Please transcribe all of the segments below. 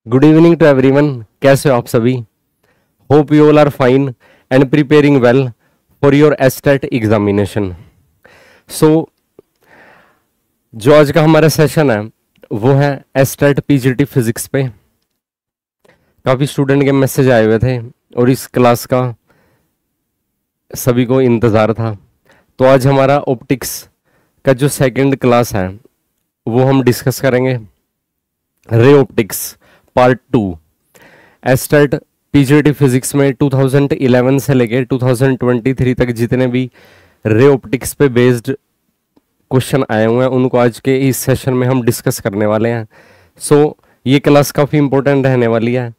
Good evening to everyone. कैसे हो आप सभी? Hope you all are fine and preparing well for your state examination. So जो आज का हमारा सेशन है वो है एस्टेट पीजीटी फिजिक्स पे। काफ़ी स्टूडेंट के मैसेज आए हुए थे और इस क्लास का सभी को इंतज़ार था। तो आज हमारा ऑप्टिक्स का जो सेकंड क्लास है वो हम डिस्कस करेंगे, ray optics part 2। Estate PGT physics में 2011 से लेकर 2023 तक जितने भी रे ऑप्टिक्स पे बेस्ड क्वेश्चन आए हुए हैं उनको आज के इस सेशन में हम डिस्कस करने वाले हैं। सो ये क्लास काफ़ी इंपॉर्टेंट रहने वाली है।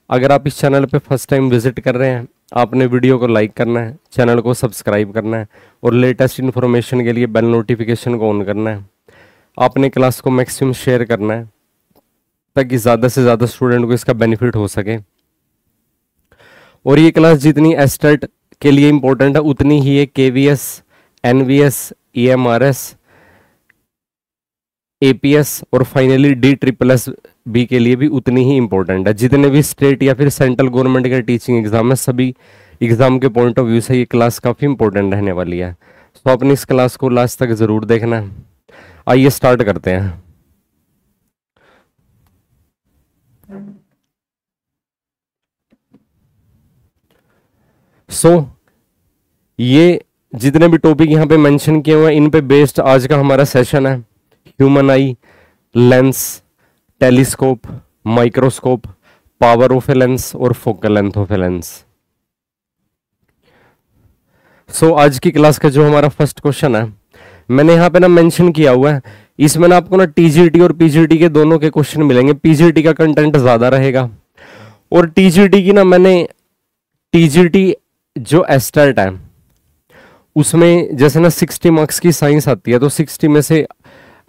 अगर आप इस चैनल पे फर्स्ट टाइम विजिट कर रहे हैं, आपने वीडियो को लाइक करना है, चैनल को सब्सक्राइब करना है और लेटेस्ट इन्फॉर्मेशन के लिए बेल नोटिफिकेशन को ऑन करना है। आपने क्लास को मैक्सिमम शेयर करना है ताकि ज़्यादा से ज़्यादा स्टूडेंट को इसका बेनिफिट हो सके। और ये क्लास जितनी एस्टेट के लिए इंपॉर्टेंट है उतनी ही है केवीएस, एनवीएस, ईएमआरएस, एपीएस और फाइनली DSSS बी के लिए भी उतनी ही इंपॉर्टेंट है। जितने भी स्टेट या फिर सेंट्रल गवर्नमेंट के टीचिंग एग्जाम है, सभी एग्जाम के पॉइंट ऑफ व्यू से ये क्लास काफ़ी इंपॉर्टेंट रहने वाली है। तो अपनी इस क्लास को लास्ट तक ज़रूर देखना है। आइए स्टार्ट करते हैं। ये जितने भी टॉपिक यहाँ पे मेंशन किए हुए हैं इन पे बेस्ड आज का हमारा सेशन है। Human eye, lens, telescope, microscope, power of a lens और focal length of a lens. आज की क्लास का जो हमारा फर्स्ट क्वेश्चन है मैंने यहाँ पे ना मेंशन किया हुआ है। इसमें ना आपको ना टीजीटी और पीजीटी के दोनों के क्वेश्चन मिलेंगे। पीजीटी का कंटेंट ज्यादा रहेगा और टीजीटी की ना मैंने टीजीटी जो एस्टेट है उसमें जैसे ना 60 मार्क्स की साइंस आती है तो 60 में से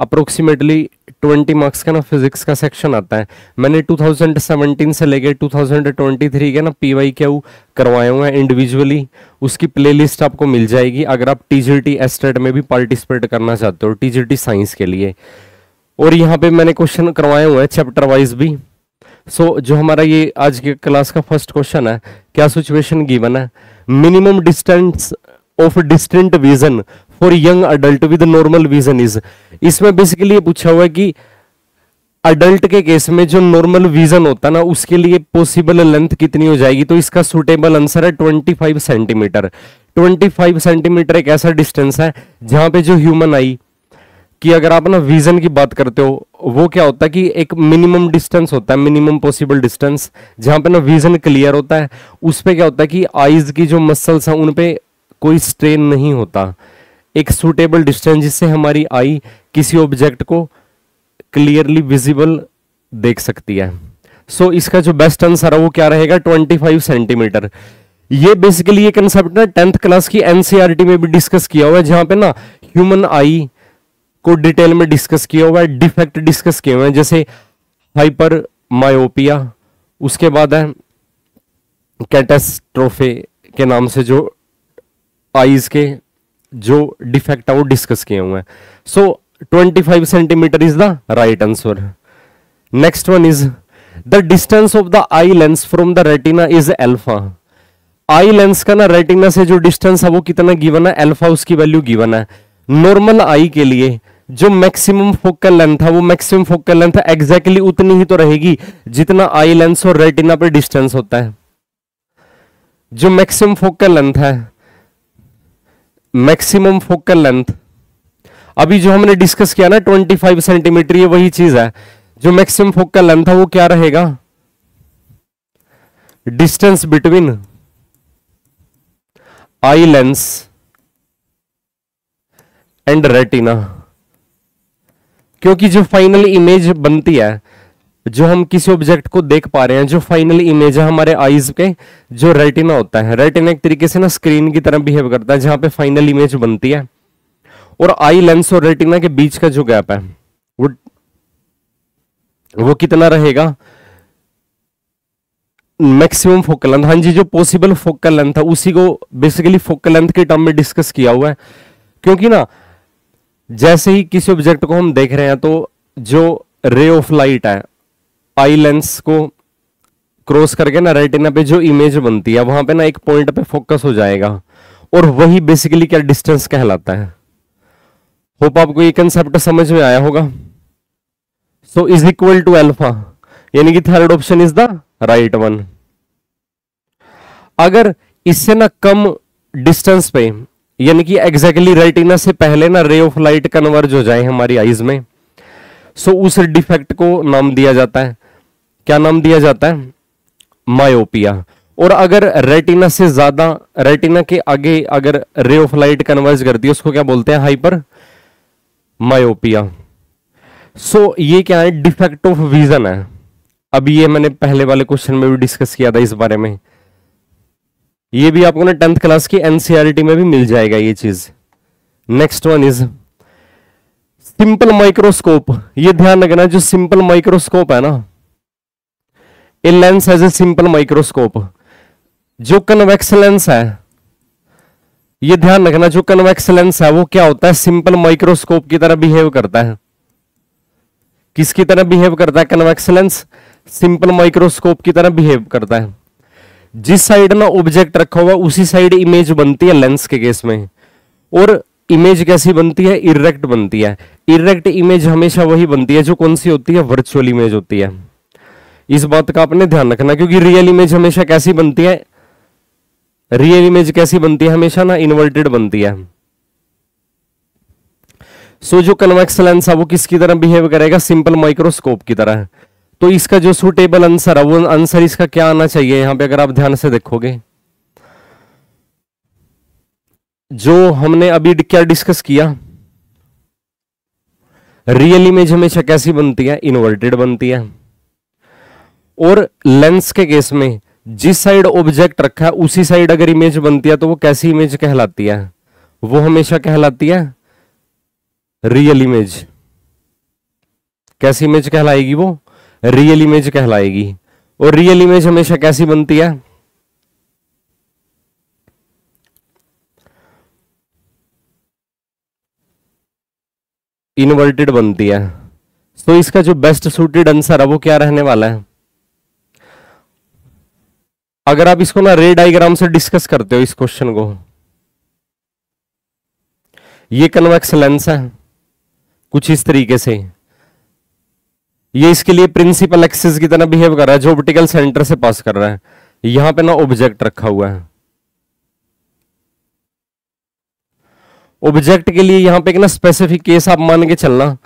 अप्रोक्सीमेटली 20 मार्क्स का ना फिजिक्स का सेक्शन आता है। मैंने 2017 से लेकर 2023 के ना PYQ करवाए हुए हैं इंडिविजुअली। उसकी प्लेलिस्ट आपको मिल जाएगी अगर आप टीजीटी एस्टेट में भी पार्टिसिपेट करना चाहते हो, टीजीटी साइंस के लिए। और यहाँ पे मैंने क्वेश्चन करवाए हुए हैं चैप्टर वाइज भी। जो हमारा ये आज के क्लास का फर्स्ट क्वेश्चन है, क्या सिचुएशन गिवन है? Minimum distance of distant vision for young adult with normal vision is. इसमें बेसिकली ये पूछा हुआ है कि अडल्ट के केस में जो नॉर्मल विजन होता है ना उसके लिए पॉसिबल लेंथ कितनी हो जाएगी। तो इसका सुटेबल आंसर है 25 सेंटीमीटर। 25 सेंटीमीटर एक ऐसा डिस्टेंस है जहां पे जो ह्यूमन आई कि अगर आप ना विजन की बात करते हो वो क्या होता है कि एक मिनिमम डिस्टेंस होता है, मिनिमम पॉसिबल डिस्टेंस जहां पे ना विजन क्लियर होता है। उस पे क्या होता है कि आईज की जो मसल्स हैं उन पे कोई स्ट्रेन नहीं होता। एक सूटेबल डिस्टेंस जिससे हमारी आई किसी ऑब्जेक्ट को क्लियरली विजिबल देख सकती है। इसका जो बेस्ट आंसर है वो क्या रहेगा? 25 सेंटीमीटर। ये बेसिकली ये कंसेप्ट ना 10th क्लास की एनसीईआरटी में भी डिस्कस किया हुआ है जहां पे ना ह्यूमन आई को डिटेल में डिस्कस किया हुआ है, डिफेक्ट डिस्कस किए हुए हैं जैसे हाइपर मायोपिया, उसके बाद है कैटास्ट्रोफे के नाम से जो आईज के जो डिफेक्ट है वो डिस्कस किए हुए हैं। 25 centimetre is the right answer. Next one is the distance of the eye lens from the retina is alpha. Eye lens का ना रेटिना से जो डिस्टेंस है वो कितना गिवन है? अल्फा उसकी वैल्यू गिवन है। नॉर्मल आई के लिए जो मैक्सिमम फोकल लेंथ है वो मैक्सिमम फोकल लेंथ एग्जैक्टली उतनी ही तो रहेगी जितना आई लेंस और रेटिना पे डिस्टेंस होता है। जो मैक्सिमम फोकल लेंथ है, मैक्सिमम फोकल लेंथ अभी जो हमने डिस्कस किया ना 25 सेंटीमीटर, ये वही चीज है। जो मैक्सिमम फोकल लेंथ है वो क्या रहेगा? Distance between eye lens and retina. क्योंकि जो फाइनल इमेज बनती है, जो हम किसी ऑब्जेक्ट को देख पा रहे हैं, जो फाइनल इमेज है हमारे आईज के, जो रेटिना होता है, रेटिना एक तरीके से ना स्क्रीन की तरह बिहेव करता है जहां पे फाइनल इमेज बनती है। और आई लेंस और रेटिना के बीच का जो गैप है वो कितना रहेगा? Maximum focal length. हाँ जी, जो पॉसिबल फोकल लेंथ है उसी को बेसिकली फोकल लेंथ के टर्म में डिस्कस किया हुआ है। क्योंकि ना जैसे ही किसी ऑब्जेक्ट को हम देख रहे हैं तो जो रे ऑफ लाइट है आई लेंस को क्रॉस करके ना रेटिना पे जो इमेज बनती है वहां पे ना एक पॉइंट पे फोकस हो जाएगा, और वही बेसिकली क्या डिस्टेंस कहलाता है। होप आपको ये कंसेप्ट समझ में आया होगा। So is equal to alpha, यानी कि third option is the right one. अगर इससे ना कम डिस्टेंस पे, यानी कि एग्जैक्टली रेटिना से पहले ना रे ऑफ लाइट कन्वर्ज हो जाए हमारी आईज में, सो उस डिफेक्ट को नाम दिया जाता है, क्या नाम दिया जाता है? मायोपिया। और अगर रेटिना से ज्यादा, रेटिना के आगे अगर रे ऑफ लाइट कन्वर्ज करती है उसको क्या बोलते हैं? Hyper myopia. सो ये क्या है? डिफेक्ट ऑफ विजन है। अभी ये मैंने पहले वाले क्वेश्चन में भी डिस्कस किया था इस बारे में, ये भी आपको ना 10th क्लास की एनसीईआरटी में भी मिल जाएगा ये चीज। Next one is simple microscope. ये ध्यान रखना, जो सिंपल माइक्रोस्कोप है ना, a lens as a simple microscope. जो कन्वेक्स लेंस है, ये ध्यान रखना, जो कन्वेक्स लेंस है वो क्या होता है? सिंपल माइक्रोस्कोप की तरह बिहेव करता है। किसकी तरह बिहेव करता है कन्वेक्स लेंस? सिंपल माइक्रोस्कोप की तरह बिहेव करता है। जिस साइड ना ऑब्जेक्ट रखा हुआ उसी साइड इमेज बनती है लेंस के केस में। और इमेज कैसी बनती है? इरेक्ट बनती है। इरेक्ट इमेज हमेशा वही बनती है जो कौन सी होती है? वर्चुअल इमेज होती है। इस बात का आपने ध्यान रखना, क्योंकि रियल इमेज हमेशा कैसी बनती है? रियल इमेज कैसी बनती है? हमेशा ना इन्वर्टेड बनती है। सो जो कन्वेक्स लेंस है वो किसकी तरह बिहेव करेगा? सिंपल माइक्रोस्कोप की तरह। तो इसका जो सुटेबल आंसर है वो आंसर इसका क्या आना चाहिए? यहां पे अगर आप ध्यान से देखोगे, जो हमने अभी क्या डिस्कस किया, रियल इमेज हमेशा कैसी बनती है? इन्वर्टेड बनती है। और लेंस के केस में जिस साइड ऑब्जेक्ट रखा है उसी साइड अगर इमेज बनती है तो वो कैसी इमेज कहलाती है? वो हमेशा कहलाती है रियल इमेज। कैसी इमेज कहलाएगी? वो रियल इमेज कहलाएगी। और रियल इमेज हमेशा कैसी बनती है? इन्वर्टेड बनती है। तो इसका जो बेस्ट सूटेड आंसर है वो क्या रहने वाला है? अगर आप इसको ना रे डायग्राम से डिस्कस करते हो इस क्वेश्चन को, ये कन्वेक्स लेंस है कुछ इस तरीके से, ये इसके लिए प्रिंसिपल एक्सिस की तरह बिहेव कर रहा है जो ऑप्टिकल सेंटर से पास कर रहा है। यहां पे ना ऑब्जेक्ट रखा हुआ है। ऑब्जेक्ट के लिए यहां पे एक ना स्पेसिफिक केस आप मान के चलना,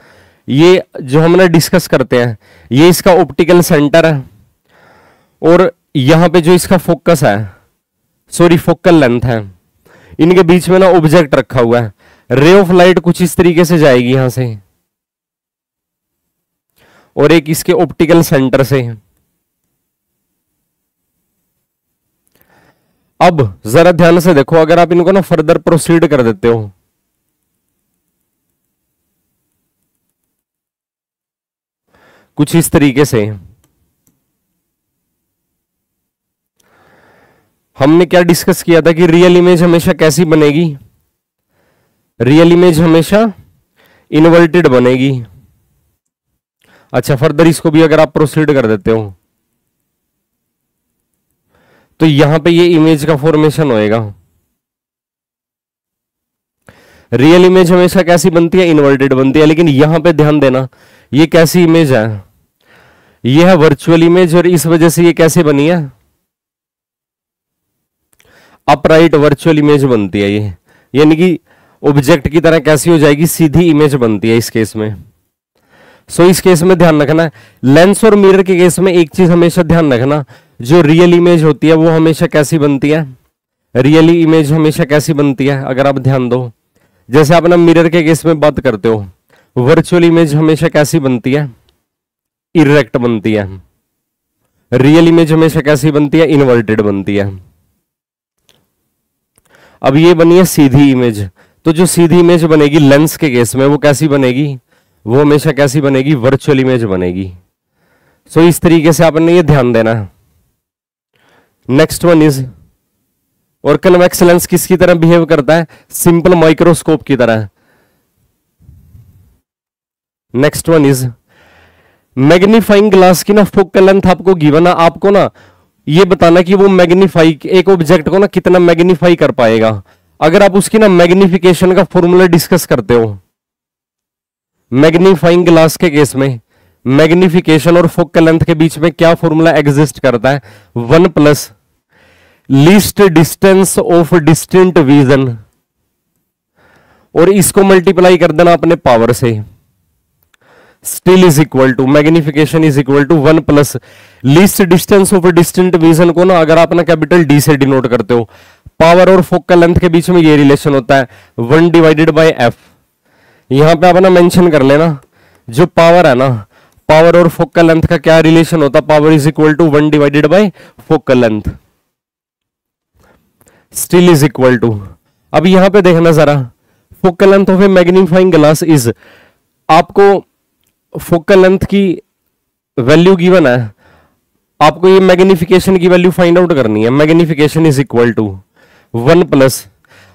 ये जो हम ना डिस्कस करते हैं, ये इसका ऑप्टिकल सेंटर है और यहां पे जो इसका फोकस है, सॉरी फोकल लेंथ है, इनके बीच में ना ऑब्जेक्ट रखा हुआ है। रे ऑफ लाइट कुछ इस तरीके से जाएगी यहां से और एक इसके ऑप्टिकल सेंटर से। अब जरा ध्यान से देखो, अगर आप इनको ना फर्दर प्रोसीड कर देते हो, कुछ इस तरीके से, हमने क्या डिस्कस किया था कि रियल इमेज हमेशा कैसी बनेगी? रियल इमेज हमेशा इन्वर्टेड बनेगी। अच्छा, फर्दर इसको भी अगर आप प्रोसीड कर देते हो तो यहां पे ये इमेज का फॉर्मेशन होएगा। रियल इमेज हमेशा कैसी बनती है? इन्वर्टेड बनती है। लेकिन यहां पे ध्यान देना, ये कैसी इमेज है? ये है वर्चुअल इमेज और इस वजह से ये कैसे बनी है? अपराइट वर्चुअल इमेज बनती है ये, यानी कि ऑब्जेक्ट की तरह कैसी हो जाएगी? सीधी इमेज बनती है इस केस में। सो इस केस में ध्यान रखना, लेंस और मिरर के केस में एक चीज हमेशा ध्यान रखना, जो रियल इमेज होती है वो हमेशा कैसी बनती है? रियली इमेज हमेशा कैसी बनती है? अगर आप ध्यान दो, जैसे आप ना मिरर के केस में बात करते हो, वर्चुअल इमेज हमेशा कैसी बनती है? इरेक्ट बनती है। रियल इमेज हमेशा कैसी बनती है? इन्वर्टेड बनती है। अब ये बनी है सीधी इमेज, तो जो सीधी इमेज बनेगी लेंस के केस में वो कैसी बनेगी? वो हमेशा कैसी बनेगी? वर्चुअल इमेज बनेगी। सो इस तरीके से आपने ये ध्यान देना है। नेक्स्ट वन इज, और कन्वेक्स लेंस किसकी तरह बिहेव करता है? सिंपल माइक्रोस्कोप की तरह। Next one is, magnifying glass की ना फोकल लेंथ आपको गिवन है, आपको ना ये बताना कि वो मैग्नीफाई एक ऑब्जेक्ट को ना कितना मैग्नीफाई कर पाएगा। अगर आप उसकी ना मैग्निफिकेशन का फॉर्मूला डिस्कस करते हो, मैग्नीफाइंग ग्लास के केस में मैग्निफिकेशन और फोकल लेंथ के बीच में क्या फॉर्मूला एग्जिस्ट करता है, 1 plus least distance of distant vision, और इसको मल्टीप्लाई कर देना अपने पावर से, still is equal to magnification is equal to 1 plus least distance of distant vision को ना अगर आप ना कैपिटल डी से डिनोट करते हो, पावर और फोकल लेंथ के बीच में ये रिलेशन होता है 1 डिवाइडेड बाय एफ। यहां पे आप ना मेंशन कर लेना जो पावर है ना, पावर और फोकल लेंथ का क्या रिलेशन होता है, power is equal to 1 divided by focal length, still is equal to. अब यहां पे देखना जरा, focal length of a magnifying glass is, आपको फोकल लेंथ की वैल्यू गिवन है, आपको ये मैग्निफिकेशन की वैल्यू फाइंड आउट करनी है, magnification is equal to 1 plus,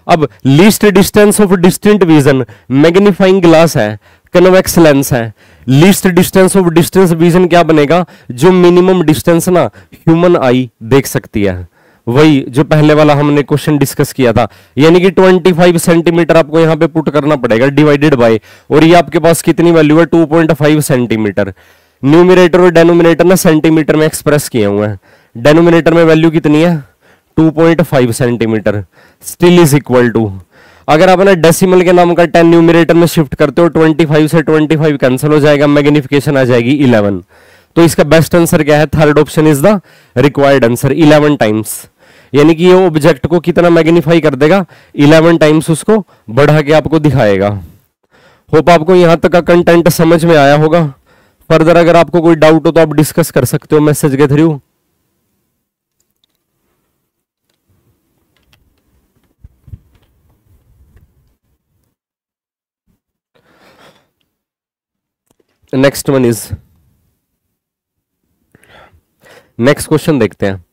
अब least distance of distant vision, magnifying glass है, कन्वेक्स लेंस है, least distance of distance vision क्या बनेगा, जो मिनिमम डिस्टेंस ना ह्यूमन आई देख सकती है, वही जो पहले वाला हमने क्वेश्चन डिस्कस किया था, यानी कि 25 सेंटीमीटर आपको यहां पे पुट करना पड़ेगा डिवाइडेड बाय, और ये आपके पास कितनी वैल्यू है 2.5 सेंटीमीटर। न्यूमिनेटर और डेनोमिनेटर ना सेंटीमीटर में एक्सप्रेस किए हुए हैं, डेनोमिनेटर में वैल्यू कितनी है 2.5 centimetre, still is equal to, अगर आप ना डेसिमल के नाम का 10 न्यूमिनेटर में शिफ्ट करते हो 25 से 25 कैंसिल हो जाएगा, मैग्निफिकेशन आ जाएगी 11। तो इसका बेस्ट आंसर क्या है, third option is the required answer, 11 times, यानी कि ये ऑब्जेक्ट को कितना मैग्नीफाई कर देगा, 11 टाइम्स उसको बढ़ा के आपको दिखाएगा। होप आपको यहां तक का कंटेंट समझ में आया होगा। फर्दर अगर आपको कोई डाउट हो तो आप डिस्कस कर सकते हो मैसेज के through. Next one is, next question देखते हैं।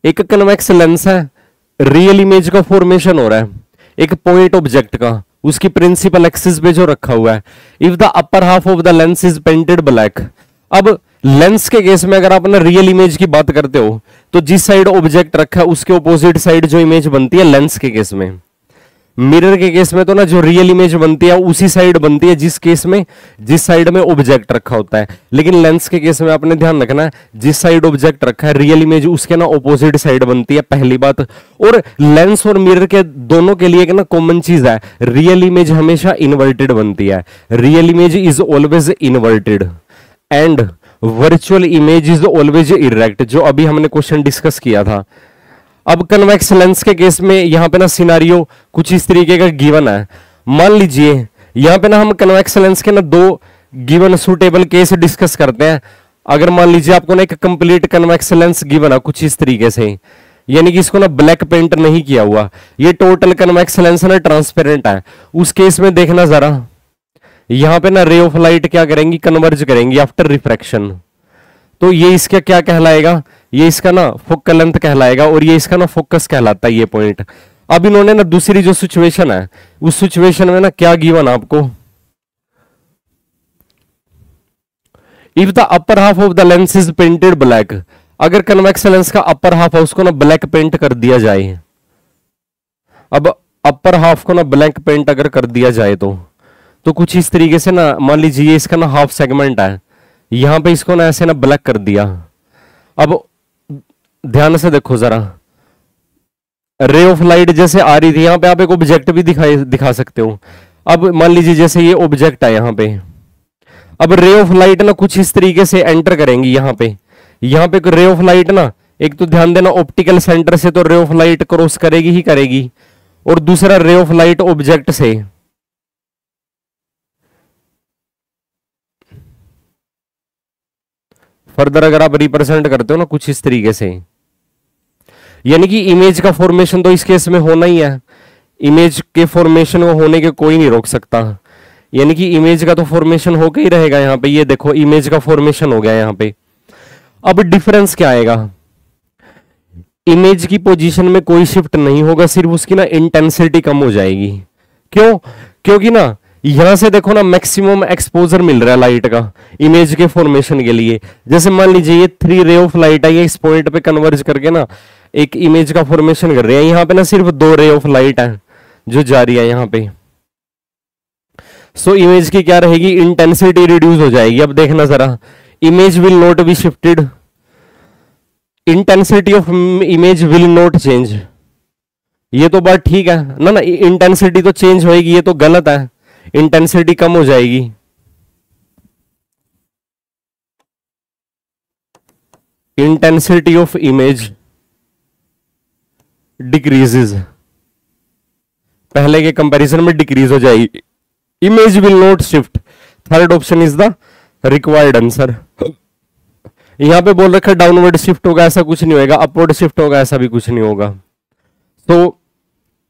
एक कन्वेक्स लेंस है, रियल इमेज का फॉर्मेशन हो रहा है एक पॉइंट ऑब्जेक्ट का, उसकी प्रिंसिपल एक्सिस पे जो रखा हुआ है, if the upper half of the lens is painted black. अब लेंस के केस में अगर आप ना रियल इमेज की बात करते हो तो जिस साइड ऑब्जेक्ट रखा है उसके ऑपोजिट साइड जो इमेज बनती है लेंस के केस में, मिरर के केस में तो ना जो रियल इमेज बनती है उसी साइड बनती है जिस केस में जिस साइड में ऑब्जेक्ट रखा होता है, लेकिन लेंस के केस में आपने ध्यान रखना है जिस साइड ऑब्जेक्ट रखा है रियल इमेज उसके ना ऑपोजिट साइड बनती है, पहली बात। और लेंस और मिरर के दोनों के लिए एक ना कॉमन चीज है, रियल इमेज हमेशा इन्वर्टेड बनती है, real image is always inverted and virtual image is always erect, जो अभी हमने क्वेश्चन डिस्कस किया था। अब कन्वेक्स लेंस के केस में यहां पे ना सिनारियो कुछ इस तरीके का गिवन है। मान लीजिए यहां पे ना हम कन्वेक्स लेंस के ना दो गिवन सुटेबल केस डिस्कस करते हैं। अगर मान लीजिए आपको ना एक कंप्लीट कन्वेक्स लेंस गिवन है कुछ इस तरीके से, यानी कि इसको ना ब्लैक पेंट नहीं किया हुआ, ये टोटल कन्वेक्स लेंस ना ट्रांसपेरेंट है, उस केस में देखना जरा, यहां पे ना रे ऑफ लाइट क्या करेंगी, कन्वर्ज करेंगी आफ्टर रिफ्रैक्शन, तो ये इसका क्या कहलाएगा, ये इसका ना फोकल लेंथ कहलाएगा और ये इसका ना फोकस कहलाता है ये पॉइंट। अब इन्होंने ना दूसरी जो सिचुएशन है उस सिचुएशन में ना क्या गिवन आपको, if the upper half of the lens is painted black, अगर कन्वेक्स लेंस का अपर हाफ है उसको ना ब्लैक पेंट कर दिया जाए। अब अपर हाफ को ना ब्लैक पेंट अगर कर दिया जाए तो कुछ इस तरीके से ना, मान लीजिए इसका ना हाफ सेगमेंट है, यहां पे इसको ना ऐसे ना ब्लैक कर दिया। अब ध्यान से देखो जरा, रे ऑफ लाइट जैसे आ रही थी, यहां पे आप एक ऑब्जेक्ट भी दिखा सकते हो। अब मान लीजिए जैसे ये ऑब्जेक्ट है यहां पे, अब रे ऑफ लाइट ना कुछ इस तरीके से एंटर करेंगी यहां पे रे ऑफ लाइट ना, एक तो ध्यान देना ऑप्टिकल सेंटर से तो रे ऑफ लाइट क्रॉस करेगी ही करेगी, और दूसरा रे ऑफ लाइट ऑब्जेक्ट से फर्दर अगर आप रिप्रेजेंट करते हो ना कुछ इस तरीके से, यानी कि इमेज का फॉर्मेशन तो इस केस में होना ही है, इमेज के फॉर्मेशन को होने के कोई नहीं रोक सकता, यानी कि इमेज का तो फॉर्मेशन होके ही रहेगा। यहां पे ये देखो इमेज का फॉर्मेशन हो गया यहां पे। अब डिफरेंस क्या आएगा, इमेज की पोजीशन में कोई शिफ्ट नहीं होगा, सिर्फ उसकी ना इंटेंसिटी कम हो जाएगी। क्यों? क्योंकि ना यहां से देखो ना मैक्सिमम एक्सपोजर मिल रहा है लाइट का इमेज के फॉर्मेशन के लिए। जैसे मान लीजिए ये 3 रे ऑफ लाइट है, ये इस पॉइंट पे कन्वर्ज करके ना एक इमेज का फॉर्मेशन कर रहे हैं। यहां पे ना सिर्फ 2 रे ऑफ लाइट है जो जा रही है यहां पे। सो इमेज की क्या रहेगी, इंटेंसिटी रिड्यूस हो जाएगी। अब देखना जरा, image will not be shifted, intensity of image will not change. ये तो बात ठीक है ना, ना इंटेंसिटी तो चेंज होएगी, ये तो गलत है, इंटेंसिटी कम हो जाएगी। इंटेंसिटी ऑफ इमेज डिक्रीजेज, पहले के कंपैरिजन में डिक्रीज हो जाएगी। Image will not shift, third option is the required answer. यहां पे बोल रखा डाउनवर्ड शिफ्ट होगा, ऐसा कुछ नहीं होगा, अपवर्ड शिफ्ट होगा, ऐसा भी कुछ नहीं होगा। तो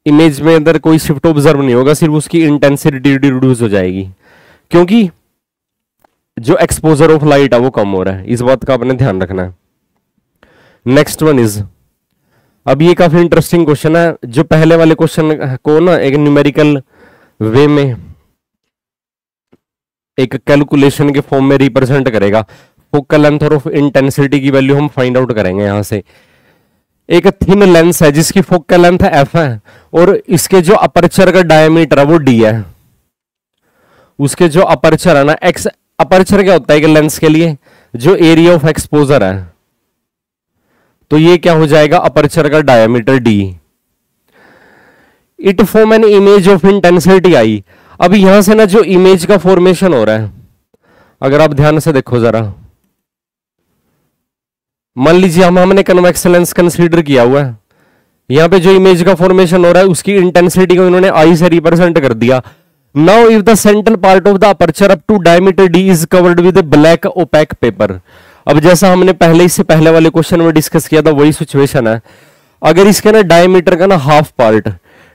इमेज में अंदर कोई शिफ्ट ऑब्जर्व नहीं होगा, सिर्फ उसकी इंटेंसिटी रिड्यूस हो जाएगी, क्योंकि जो एक्सपोजर ऑफ लाइट है वो कम हो रहा है। इस बात का आपने ध्यान रखना है। नेक्स्ट वन इज, अब ये काफी इंटरेस्टिंग क्वेश्चन है, जो पहले वाले क्वेश्चन को ना एक न्यूमेरिकल वे में एक कैलकुलेशन के फॉर्म में रिप्रेजेंट करेगा। फोकल लेंथ और ऑफ इंटेंसिटी की वैल्यू हम फाइंड आउट करेंगे। यहां से एक थिन लेंस है जिसकी फोकल लेंथ एफ है और इसके जो अपर्चर का डायमीटर है वो डी है। उसके जो अपर्चर है ना, एक्स अपर्चर क्या होता है कि लेंस के लिए जो एरिया ऑफ एक्सपोजर है, तो ये क्या हो जाएगा, अपर्चर का diameter D. It form an image of intensity I. अब यहां से ना जो इमेज का फॉर्मेशन हो रहा है, अगर आप ध्यान से देखो जरा, मान लीजिए हमने कन्वेक्स लेंस कंसीडर किया हुआ है, यहां पे जो इमेज का फॉर्मेशन हो रहा है उसकी इंटेंसिटी को इन्होंने आई से रिप्रेजेंट कर दिया। Now if the central part of the aperture up to diameter D is covered with black opaque paper. अब जैसा हमने पहले इससे पहले वाले क्वेश्चन में डिस्कस किया था वही सिचुएशन है। अगर इसके ना डायमीटर का ना हाफ पार्ट,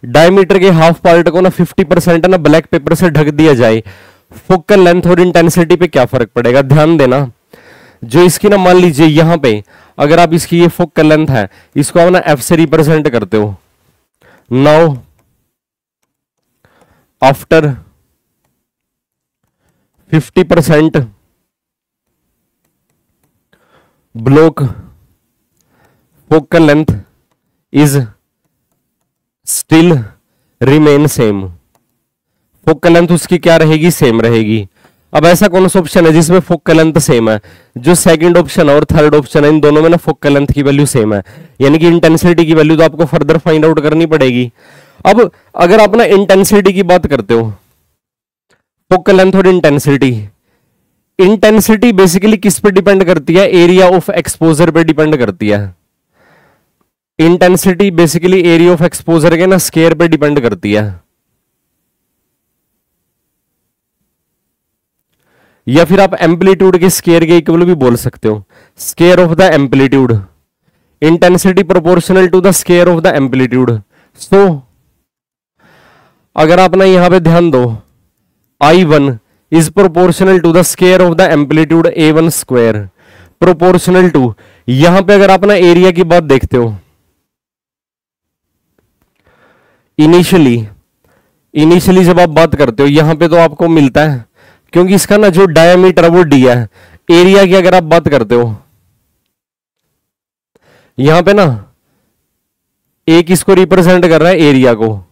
डायमीटर के हाफ पार्ट को ना 50% ना ब्लैक पेपर से ढक दिया जाए, फोकल लेंथ और इंटेंसिटी पे क्या फर्क पड़ेगा। ध्यान देना, जो इसकी ना मान लीजिए यहां पे अगर आप इसकी ये फोकल लेंथ है, इसको आप ना एफ से रिप्रेजेंट करते हो। Now after 50% block focal length is still remain same, focal length उसकी क्या रहेगी, सेम रहेगी। अब ऐसा कौन सा ऑप्शन है जिसमें फोकल लेंथ सेम है, जो सेकंड ऑप्शन है और थर्ड ऑप्शन है, इन दोनों में ना फोकल लेंथ की वैल्यू सेम है, यानी कि इंटेंसिटी की वैल्यू तो आपको फर्दर फाइंड आउट करनी पड़ेगी। अब अगर आप ना इंटेंसिटी की बात करते हो, फोकल लेंथ और इंटेंसिटी, इंटेंसिटी बेसिकली किस पे डिपेंड करती है, एरिया ऑफ एक्सपोजर पे डिपेंड करती है। Intensity basically area of exposure के ना स्केयर पे डिपेंड करती है, या फिर आप एम्पलीट्यूड के स्केयर के इक्वल भी बोल सकते हो, square of the amplitude, intensity proportional to the square of the amplitude. So अगर आप ना यहां पे ध्यान दो, I1 is proportional to the square of the amplitude A1 square, proportional to, यहां पे अगर आप ना एरिया की बात देखते हो, इनिशियली जब आप बात करते हो यहां पे तो आपको मिलता है, क्योंकि इसका ना जो डायमीटर है वो डी है। एरिया की अगर आप बात करते हो, यहां पे ना एक इसको रिप्रेजेंट कर रहा है एरिया को,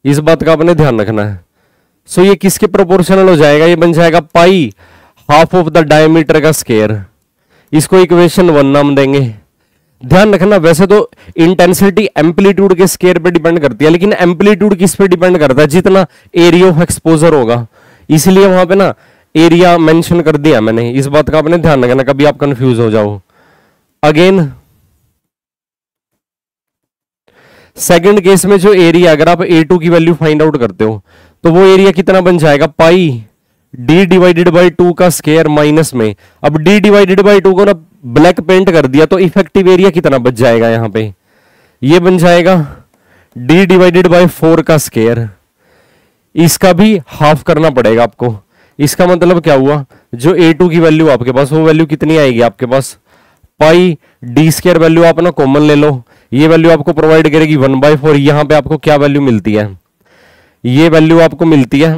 इस बात का आपने ध्यान रखना है। सो ये किसके प्रोपोर्शनल हो जाएगा, ये बन जाएगा पाई हाफ ऑफ द डायमीटर का स्केयर। इसको इक्वेशन 1 नाम देंगे। ध्यान रखना, वैसे तो इंटेंसिटी एम्पलीट्यूड के स्केयर पे डिपेंड करती है, लेकिन एम्पलीट्यूड किस पे डिपेंड करता है, जितना एरिया ऑफ एक्सपोजर होगा, इसलिए वहां पे ना एरिया मेंशन कर दिया मैंने। इस बात का आपने ध्यान रखना, कभी आप कंफ्यूज हो जाओ। अगेन सेकंड केस में जो एरिया, अगर आप A2 की वैल्यू फाइंड आउट करते हो तो वो एरिया कितना बन जाएगा, पाई d डिवाइडेड बाई 2 का स्केयर माइनस में, अब d डिवाइडेड बाई 2 को ना ब्लैक पेंट कर दिया तो इफेक्टिव एरिया कितना बच जाएगा, यहां पे ये बन जाएगा d डिवाइडेड बाई 4 का स्केयर। इसका भी हाफ करना पड़ेगा आपको। इसका मतलब क्या हुआ, जो A2 की वैल्यू आपके पास, वो वैल्यू कितनी आएगी आपके पास, पाई d स्केयर वैल्यू आप ना कॉमन ले लो, ये वैल्यू आपको प्रोवाइड करेगी 1/4। यहां पे आपको क्या वैल्यू मिलती है, ये वैल्यू आपको मिलती है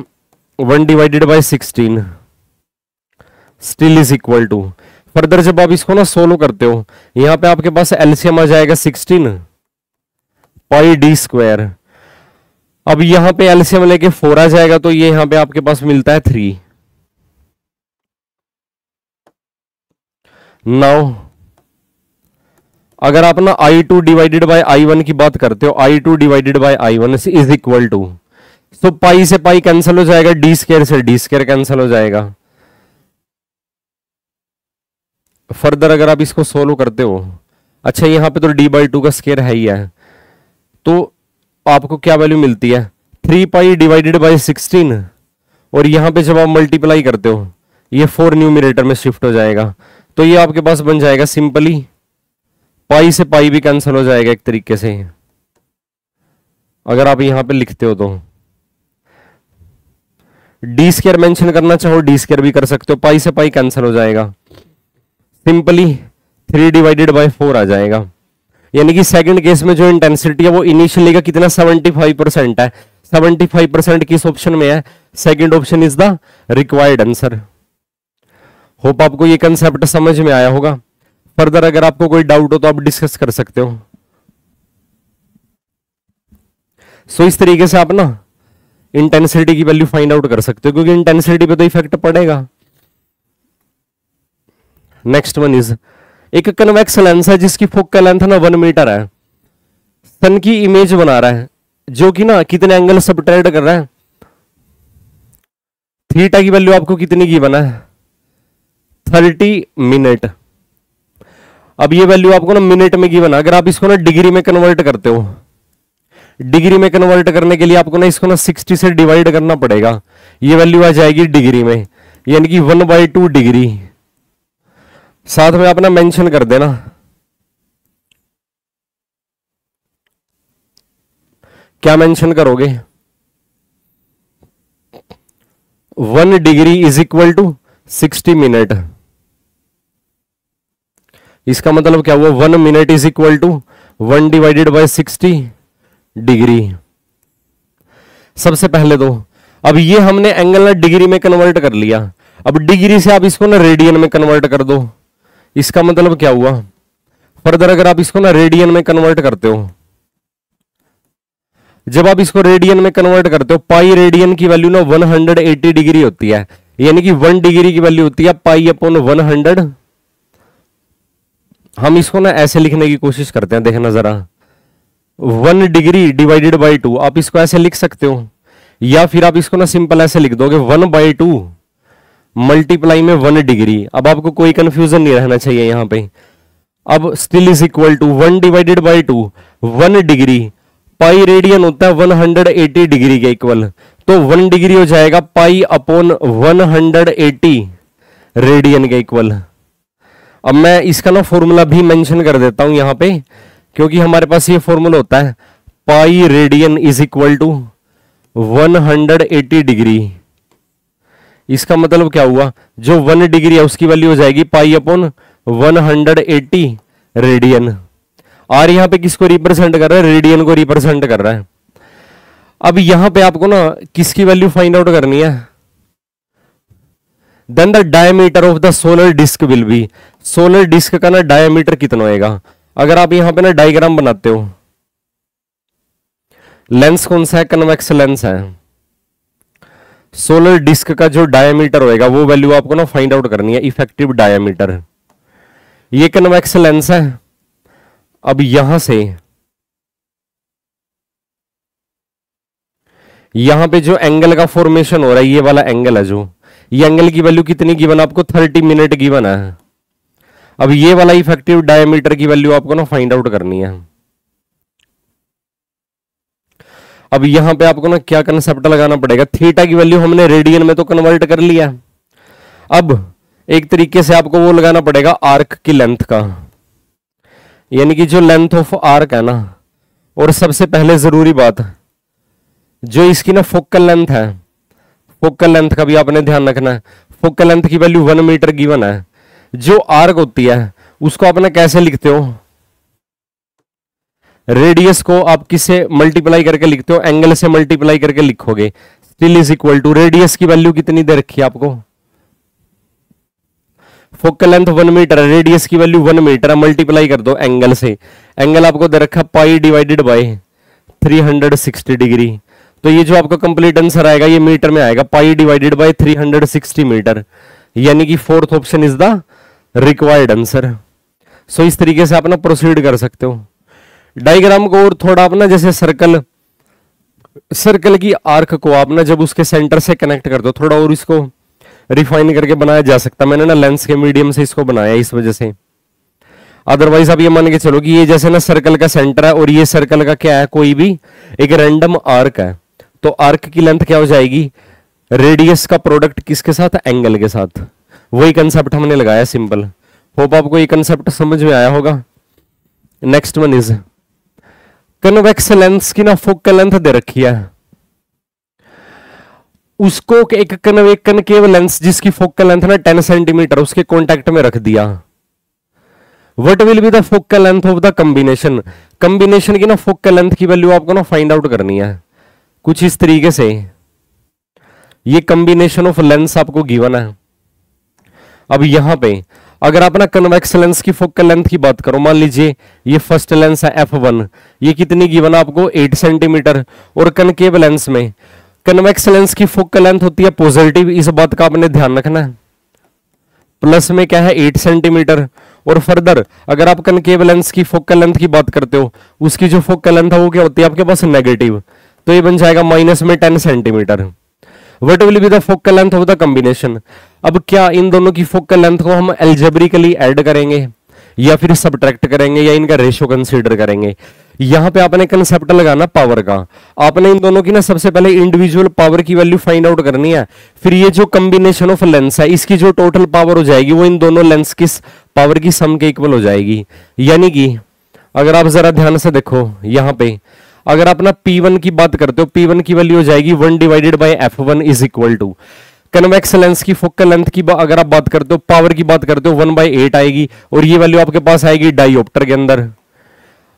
1 divided by 16 still is equal to. Further जब आप इसको ना सोल्व करते हो, यहां पे आपके पास एलसीएम आ जाएगा 16 पाई डी स्क्वायर। अब यहां पे एलसीएम लेके 4 आ जाएगा, तो ये यहां पे आपके पास मिलता है 3। नाउ अगर आप ना I2 डिवाइडेड बाय I1 की बात करते हो, I2 divided by I1 is equal to, तो पाई से पाई कैंसिल हो जाएगा, डी स्क्वायर से डी स्क्वायर कैंसिल हो जाएगा। फर्दर अगर आप इसको सोल्व करते हो, अच्छा यहां पे तो d/2 का स्क्वायर है ही है, तो आपको क्या वैल्यू मिलती है 3 पाई डिवाइडेड बाय 16, और यहां पे जब आप मल्टीप्लाई करते हो ये 4 न्यूमरेटर में शिफ्ट हो जाएगा, तो ये आपके पास बन जाएगा सिंपली पाई से पाई भी कैंसिल हो जाएगा एक तरीके से। अगर आप यहां पे लिखते हो तो डी स्क्वायर मेंशन करना चाहो डी स्क्वायर भी कर सकते हो, पाई से पाई कैंसिल हो जाएगा, सिंपली 3 डिवाइडेड बाय 4 आ जाएगा। यानी कि सेकंड केस में जो इंटेंसिटी है वो इनिशियली का कितना 75% है। 75% किस ऑप्शन में है? Second option is the required answer. Hope आपको ये कंसेप्ट समझ में आया होगा। फर्दर अगर आपको कोई डाउट हो तो आप डिस्कस कर सकते हो। सो इस तरीके से आप ना इंटेंसिटी की वैल्यू फाइंड आउट कर सकते हो, क्योंकि इंटेंसिटी पे तो इफेक्ट पड़ेगा। नेक्स्ट वन इज, एक कन्वेक्स लेंस है जिसकी फोकल लेंथ ना 1 मीटर है, सन की इमेज बना रहा है जो कि ना कितने एंगल सबट्रैक्ट कर रहा है। थीटा की वैल्यू आपको कितनी की बना है 30 मिनट। अब ये वैल्यू आपको ना मिनट में की बना, अगर आप इसको ना डिग्री में कन्वर्ट करते हो, डिग्री में कन्वर्ट करने के लिए आपको ना इसको ना 60 से डिवाइड करना पड़ेगा, ये वैल्यू आ जाएगी डिग्री में, यानी कि 1/2 डिग्री। साथ में आप ना मेंशन कर देना क्या मेंशन करोगे 1 degree is equal to 60 minute. इसका मतलब क्या हुआ 1 minute is equal to 1 divided by 60 degree. सबसे पहले तो अब ये हमने एंगल ना डिग्री में कन्वर्ट कर लिया, अब डिग्री से आप इसको ना रेडियन में कन्वर्ट कर दो। इसका मतलब क्या हुआ, फर्दर अगर आप इसको ना रेडियन में कन्वर्ट करते हो, जब आप इसको रेडियन में कन्वर्ट करते हो, पाई रेडियन की वैल्यू ना 180 डिग्री होती है, यानी कि 1 डिग्री की वैल्यू होती है पाई अपॉन 100। हम इसको ना ऐसे लिखने की कोशिश करते हैं, देखना जरा 1 डिग्री डिवाइडेड बाई 2, आप इसको ऐसे लिख सकते हो, या फिर आप इसको ना सिंपल ऐसे लिख दोगे 1/2 मल्टीप्लाई में 1 डिग्री। अब आपको कोई कंफ्यूजन नहीं रहना चाहिए यहां पे। अब still is equal to 1 by बाई 2 1 डिग्री, पाई रेडियन होता है 180 डिग्री के इक्वल, तो 1 डिग्री हो जाएगा पाई अपॉन 180 रेडियन के इक्वल। अब मैं इसका ना फॉर्मूला भी मेंशन कर देता हूं यहां पे, क्योंकि हमारे पास ये फॉर्मूला होता है pi radian is equal to 180 degree. इसका मतलब क्या हुआ, जो 1 डिग्री है उसकी वैल्यू हो जाएगी पाई अपॉन 180 रेडियन। और यहां पे किसको रिप्रेजेंट कर रहा है, रेडियन को रिप्रेजेंट कर रहा है। अब यहां पे आपको ना किसकी वैल्यू फाइंड आउट करनी है, then the diameter of the solar disc will be, solar disc का ना डायमीटर कितना होएगा। अगर आप यहां पे ना डायग्राम बनाते हो, लेंस कौन सा है, कन्वेक्स लेंस है, सोलर डिस्क का जो डायमीटर होएगा वो वैल्यू आपको ना फाइंड आउट करनी है, इफेक्टिव डायमीटर। ये कन्वेक्स लेंस है। अब यहां से यहां पे जो एंगल का फॉर्मेशन हो रहा है, ये वाला एंगल है जो, ये एंगल की वैल्यू कितनी गिवन आपको 30 मिनट गिवन है। अब ये वाला इफेक्टिव डायमीटर की वैल्यू आपको ना फाइंड आउट करनी है। अब यहां पे आपको ना क्या कंसेप्ट लगाना पड़ेगा, थीटा की वैल्यू हमने रेडियन में तो कन्वर्ट कर लिया, अब एक तरीके से आपको वो लगाना पड़ेगा आर्क की लेंथ का, यानी कि जो लेंथ ऑफ आर्क है ना। और सबसे पहले जरूरी बात, जो इसकी ना फोकल लेंथ है, फोकल लेंथ का भी आपने ध्यान रखना है। फोकल लेंथ की वैल्यू 1 मीटर गिवन है। जो आर्क होती है उसको आपने कैसे लिखते हो, रेडियस को आप किससे मल्टीप्लाई करके लिखते हो? एंगल से मल्टीप्लाई करके लिखोगे। Still is equal to radius की वैल्यू कितनी दे रखी है आपको? फोकल लेंथ 1 मीटर है, रेडियस की वैल्यू 1 मीटर है, मल्टीप्लाई कर दो एंगल से। एंगल आपको दे रखा पाई डिवाइडेड बाय 360 डिग्री। तो ये जो आपका कंप्लीट आंसर आएगा ये मीटर में आएगा, पाई डिवाइडेड बाय 360 मीटर, यानी कि fourth option is the required answer. So इस तरीके से आप ना प्रोसीड कर सकते हो। डायग्राम को और थोड़ा अपना जैसे सर्कल की आर्क को आप ना जब उसके सेंटर से कनेक्ट कर दो, थोड़ा और इसको रिफाइन करके बनाया जा सकता। मैंने ना लेंस के मीडियम से इसको बनाया इस वजह से। अदरवाइज आप ये मान के चलो कि ये जैसे ना सर्कल का सेंटर है और ये सर्कल का क्या है, कोई भी एक रैंडम आर्क है, तो आर्क की लेंथ क्या हो जाएगी? रेडियस का प्रोडक्ट किसके साथ? एंगल के साथ। वही कंसेप्ट हमने लगाया, सिंपल। होप आपको ये कंसेप्ट समझ में आया होगा। Next one is convex lens की ना फोकल लेंथ दे रखी है, उसको एक कनकेव लेंस जिसकी फोकल लेंथ ना 10 सेंटीमीटर उसके कॉन्टेक्ट में रख दिया। What will be the focal length of the combination? Combination की ना फोकल लेंथ की वैल्यू आपको ना फाइंड आउट करनी है कुछ इस तरीके से। ये कॉम्बिनेशन ऑफ लेंस आपको गिवन है। अब यहां पे अगर आप ना कन्वेक्स लेंस की फोकल लेंथ की बात करो, मान लीजिए ये फर्स्ट लेंस है f1, ये कितनी गिवन है आपको? 8 सेंटीमीटर। और कनकेव लेंस में कन्वेक्स लेंस की फोकल लेंथ होती है पॉजिटिव, इस बात का आपने ध्यान रखना है। प्लस में क्या है? 8 सेंटीमीटर। और फर्दर अगर आप कनकेव लेंस की फोकल लेंथ की बात करते हो, उसकी जो फोकल लेंथ है वो क्या होती है आपके पास? नेगेटिव। तो ये बन जाएगा माइनस में 10 centimetre. What will be the focal length of the combination? अब क्या इन दोनों की फोकल लेंथ को हम एल्जेब्रिकली ऐड करेंगे या फिर सब्ट्रैक्ट करेंगे या इनका रेशियो कंसीडर करेंगे? यहां पे आपने कंसेप्ट लगाना पावर का। आपने इन दोनों की ना सबसे पहले इंडिविजुअल पावर की वैल्यू फाइंड आउट करनी है, फिर ये जो कॉम्बिनेशन ऑफ लेंस है इसकी जो टोटल पावर हो जाएगी वो इन दोनों लेंस की पावर की सम के इक्वल हो जाएगी। यानी कि अगर आप जरा ध्यान से देखो यहां पे, अगर आप ना P1 की बात करते हो, P1 की वैल्यू हो जाएगी 1 divided by f1 is equal to convex lens की फोकल लेंथ की अगर आप बात करते हो, पावर की बात करते हो 1/8 आएगी, और ये वैल्यू आपके पास आएगी डायोप्टर के अंदर,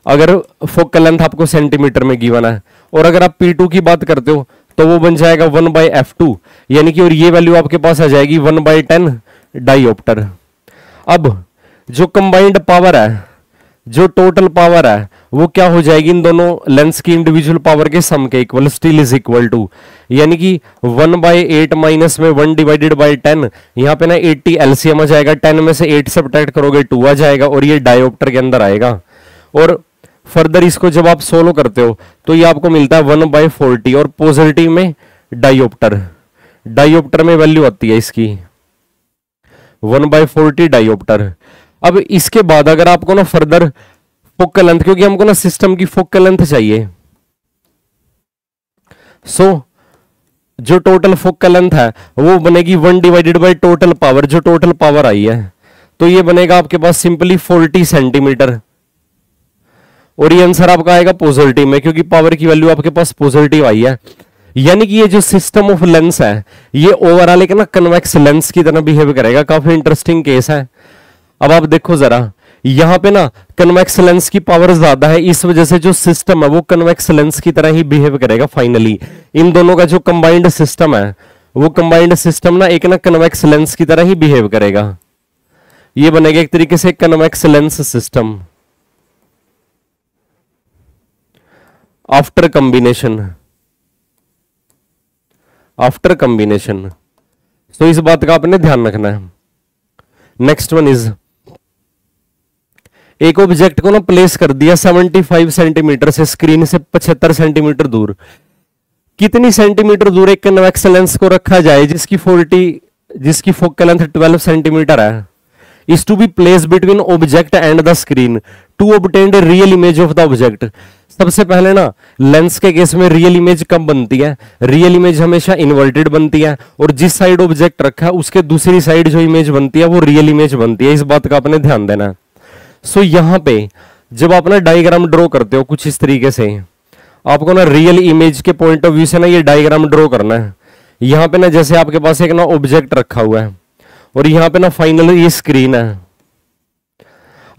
अगर फोकल लेंथ आपको सेंटीमीटर में गिवन है। और अगर आप P2 की बात करते हो तो वो बन जाएगा 1/f2, यानी कि और ये वैल्यू आपके पास आ जाएगी 1/10 डायोप्टर। अब जो कंबाइंड पावर है, जो टोटल पावर है, वो क्या हो जाएगी? इन दोनों लेंस की इंडिविजुअल पावर के सम के equal, still is equal to, यानी कि 1/8 माइनस में 1 डिवाइडेड बाय 10, यहाँ पे ना 80 एलसीएम आ जाएगा, 10 में से 8 सब्ट्रैक्ट करोगे 2 आ जाएगा, और ये डायोप्टर के अंदर आएगा। और फर्दर इसको जब आप सोल्व करते हो तो ये आपको मिलता है 1/40, और पॉजिटिव में डायोप्टर में वैल्यू आती है इसकी 1/40 डायोप्टर। अब इसके बाद अगर आपको ना फर्दर फोकल लेंथ, क्योंकि हमको ना सिस्टम की फोकल लेंथ चाहिए, सो जो टोटल फोकल लेंथ है वो बनेगी 1 डिवाइडेड बाय टोटल पावर, जो टोटल पावर आई है, तो ये बनेगा आपके पास सिंपली 40 सेंटीमीटर। और ये आंसर आपका आएगा पॉजिटिव में, क्योंकि पावर की वैल्यू आपके पास पॉजिटिव आई है। यानी कि ये जो सिस्टम ऑफ लेंस है ये ओवरऑल एक ना कन्वेक्स लेंस की तरह बिहेव करेगा। काफी इंटरेस्टिंग केस है। अब आप देखो जरा, यहां पे ना कन्वेक्स लेंस की पावर ज्यादा है, इस वजह से जो सिस्टम है वो कन्वेक्स लेंस की तरह ही बिहेव करेगा। फाइनली इन दोनों का जो कंबाइंड सिस्टम है वो कंबाइंड सिस्टम ना एक ना कन्वेक्स लेंस की तरह ही बिहेव करेगा। ये बनेगा एक तरीके से convex lens system after combination. तो इस बात का आपने ध्यान रखना है। नेक्स्ट वन इज, एक ऑब्जेक्ट को ना प्लेस कर दिया 75 सेंटीमीटर से स्क्रीन से 75 सेंटीमीटर दूर। कितनी सेंटीमीटर दूर एक कन्वेक्स लेंस को रखा जाए जिसकी फोकल लेंथ 12 सेंटीमीटर है, is to be place between object and the screen to obtain the real image of the object. सबसे पहले ना लेंस के केस में रियल इमेज कब बनती है? रियल इमेज हमेशा इन्वर्टेड बनती है, और जिस साइड ऑब्जेक्ट रखा है उसके दूसरी साइड जो इमेज बनती है वो रियल इमेज बनती है। इस बात का आपने ध्यान देना है। सो यहां पे जब आप ना डायग्राम ड्रॉ करते हो कुछ इस तरीके से, आपको ना रियल इमेज के पॉइंट ऑफ व्यू से ना ये डायग्राम ड्रॉ करना है। यहां पे ना जैसे आपके पास एक ना ऑब्जेक्ट रखा हुआ है और यहां पे ना फाइनली ये स्क्रीन है।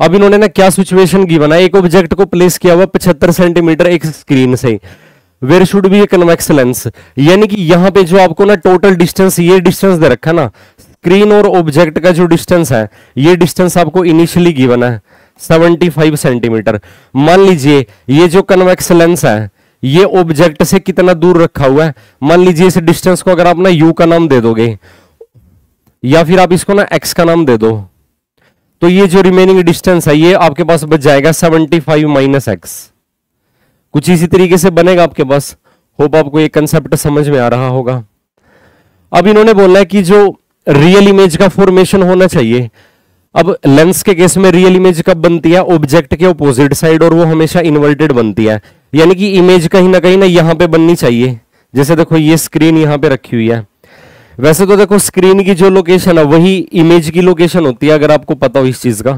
अब इन्होंने ना क्या सिचुएशन की बनाया, एक ऑब्जेक्ट को प्लेस किया हुआ 75 सेंटीमीटर एक स्क्रीन से, where should be a convex lens, यानी कि यहां पे जो आपको ना टोटल डिस्टेंस, ये डिस्टेंस दे रखा ना, स्क्रीन और ऑब्जेक्ट का जो डिस्टेंस है, ये डिस्टेंस आपको इनिशियली गिवन है 75 सेंटीमीटर। मान लीजिए ये जो कन्वेक्स लेंस है ये ऑब्जेक्ट से कितना दूर रखा हुआ है, मान लीजिए इस डिस्टेंस को अगर आप ना यू का नाम दे दोगे या फिर आप इसको ना एक्स का नाम दे दो, तो ये जो रिमेनिंग डिस्टेंस है ये आपके पास बच जाएगा 75 माइनस एक्स। कुछ इसी तरीके से बनेगा आपके पास। होप आपको ये कंसेप्ट समझ में आ रहा होगा। अब इन्होंने बोला है कि जो रियल इमेज का फॉर्मेशन होना चाहिए, अब लेंस के केस में रियल इमेज कब बनती है, ऑब्जेक्ट के ऑपोजिट साइड, और वो हमेशा इन्वर्टेड बनती है, यानी कि इमेज कहीं ना यहां पे बननी चाहिए। जैसे देखो ये स्क्रीन यहां पे रखी हुई है, वैसे तो देखो स्क्रीन की जो लोकेशन है वही इमेज की लोकेशन होती है, अगर आपको पता हो इस चीज का,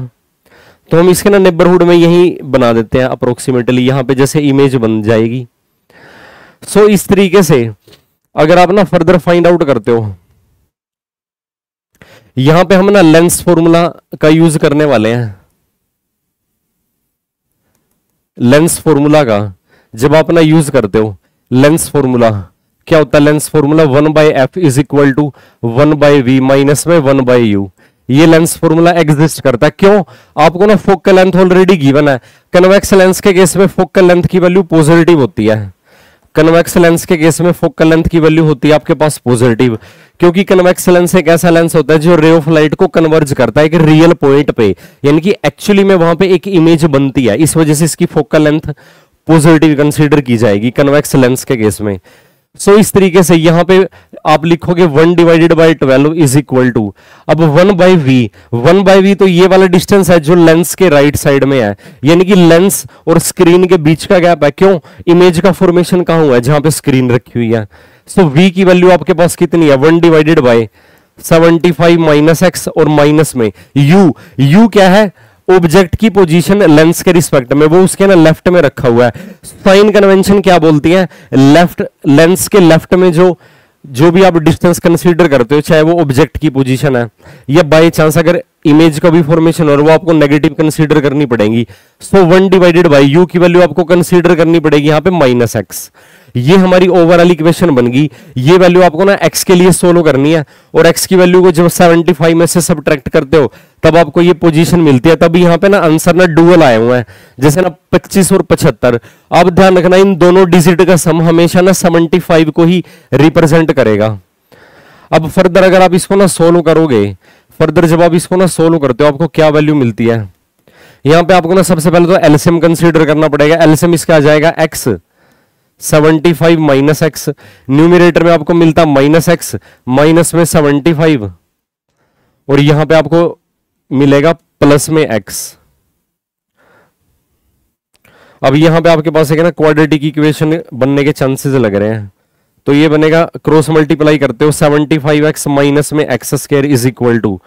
तो हम इसके ना नेबरहुड में यही बना देते हैं अप्रोक्सीमेटली, यहां पे जैसे इमेज बन जाएगी। सो इस तरीके से अगर आप ना फर्दर फाइंड आउट करते हो, यहां पे हम ना लेंस फॉर्मूला का यूज करने वाले हैं। लेंस फॉर्मूला का जब आप ना यूज करते हो, लेंस फॉर्मूला क्या होता है, lens formula 1/f is equal to 1/v minus में 1/u, ये लेंस फॉर्मूला एग्जिस्ट करता है। क्यों, आपको ना फोकल लेंथ ऑलरेडी गिवन है। कन्वेक्स लेंस के केस में फोकल लेंथ की वैल्यू पॉजिटिव होती है, कन्वेक्स लेंस के केस में फोकल लेंथ की वैल्यू होती है आपके पास पॉजिटिव, क्योंकि कन्वेक्स लेंस एक ऐसा लेंस होता है जो रे ऑफ लाइट को कन्वर्ज करता है एक रियल पॉइंट पे, यानी कि एक्चुअली में वहां पे एक इमेज बनती है, इस वजह से इसकी फोकल लेंथ पॉजिटिव कंसीडर की जाएगी कन्वेक्स लेंस के केस में। सो इस तरीके से यहां पे आप लिखोगे 1/12 इज इक्वल टू, अब 1/v तो ये वाला डिस्टेंस है जो लेंस के राइट साइड में है, यानी कि लेंस और स्क्रीन के बीच का गैप है। क्यों, इमेज का फॉर्मेशन कहां हुआ है, जहां पे स्क्रीन रखी हुई है। सो v की वैल्यू आपके पास कितनी है, 1/75 माइनस एक्स, और माइनस में u क्या है, ऑब्जेक्ट की पोजीशन लेंस के रिस्पेक्ट में, वो उसके ना लेफ्ट में रखा हुआ है। साइन कन्वेंशन क्या बोलती है, लेफ्ट, लेंस के लेफ्ट में जो भी आप डिस्टेंस कंसीडर करते हो, चाहे वो ऑब्जेक्ट की पोजीशन है या बाय चांस अगर इमेज का भी फॉर्मेशन हो, वो आपको नेगेटिव कंसीडर करनी पड़ेगी। सो 1/u की वैल्यू आपको कंसीडर करनी पड़ेगी यहाँ पे माइनस एक्स। ये हमारी ओवरऑल इक्वेशन बन गई। ये वैल्यू आपको ना x के लिए सोल्व करनी है, और x की वैल्यू को जब 75 में से सब्ट्रैक्ट करते हो तब आपको ये पोजीशन मिलती है। तब यहाँ पे ना आंसर ना डुअल आए हुए हैं, जैसे ना 25 और 75। अब ध्यान रखना इन दोनों डिजिट का सम हमेशा ना 75 को ही रिप्रेजेंट करेगा। अब फर्दर अगर आप इसको ना सोल्व करोगे, फर्दर जब आप इसको ना सोल्व करते हो आपको क्या वैल्यू मिलती है, यहाँ पे आपको ना सबसे पहले तो एलसीएम कंसीडर करना पड़ेगा। एलसीएम इसका आ जाएगा x 75 माइनस एक्स, न्यूमिरेटर में आपको मिलता माइनस एक्स, माइनस में 75, और यहां पे आपको मिलेगा प्लस में x। अब यहां पे आपके पास एक ना क्वाड्रेटिक इक्वेशन बनने के चांसेस लग रहे हैं, तो ये बनेगा, क्रॉस मल्टीप्लाई करते हो 75x माइनस में x square is equal to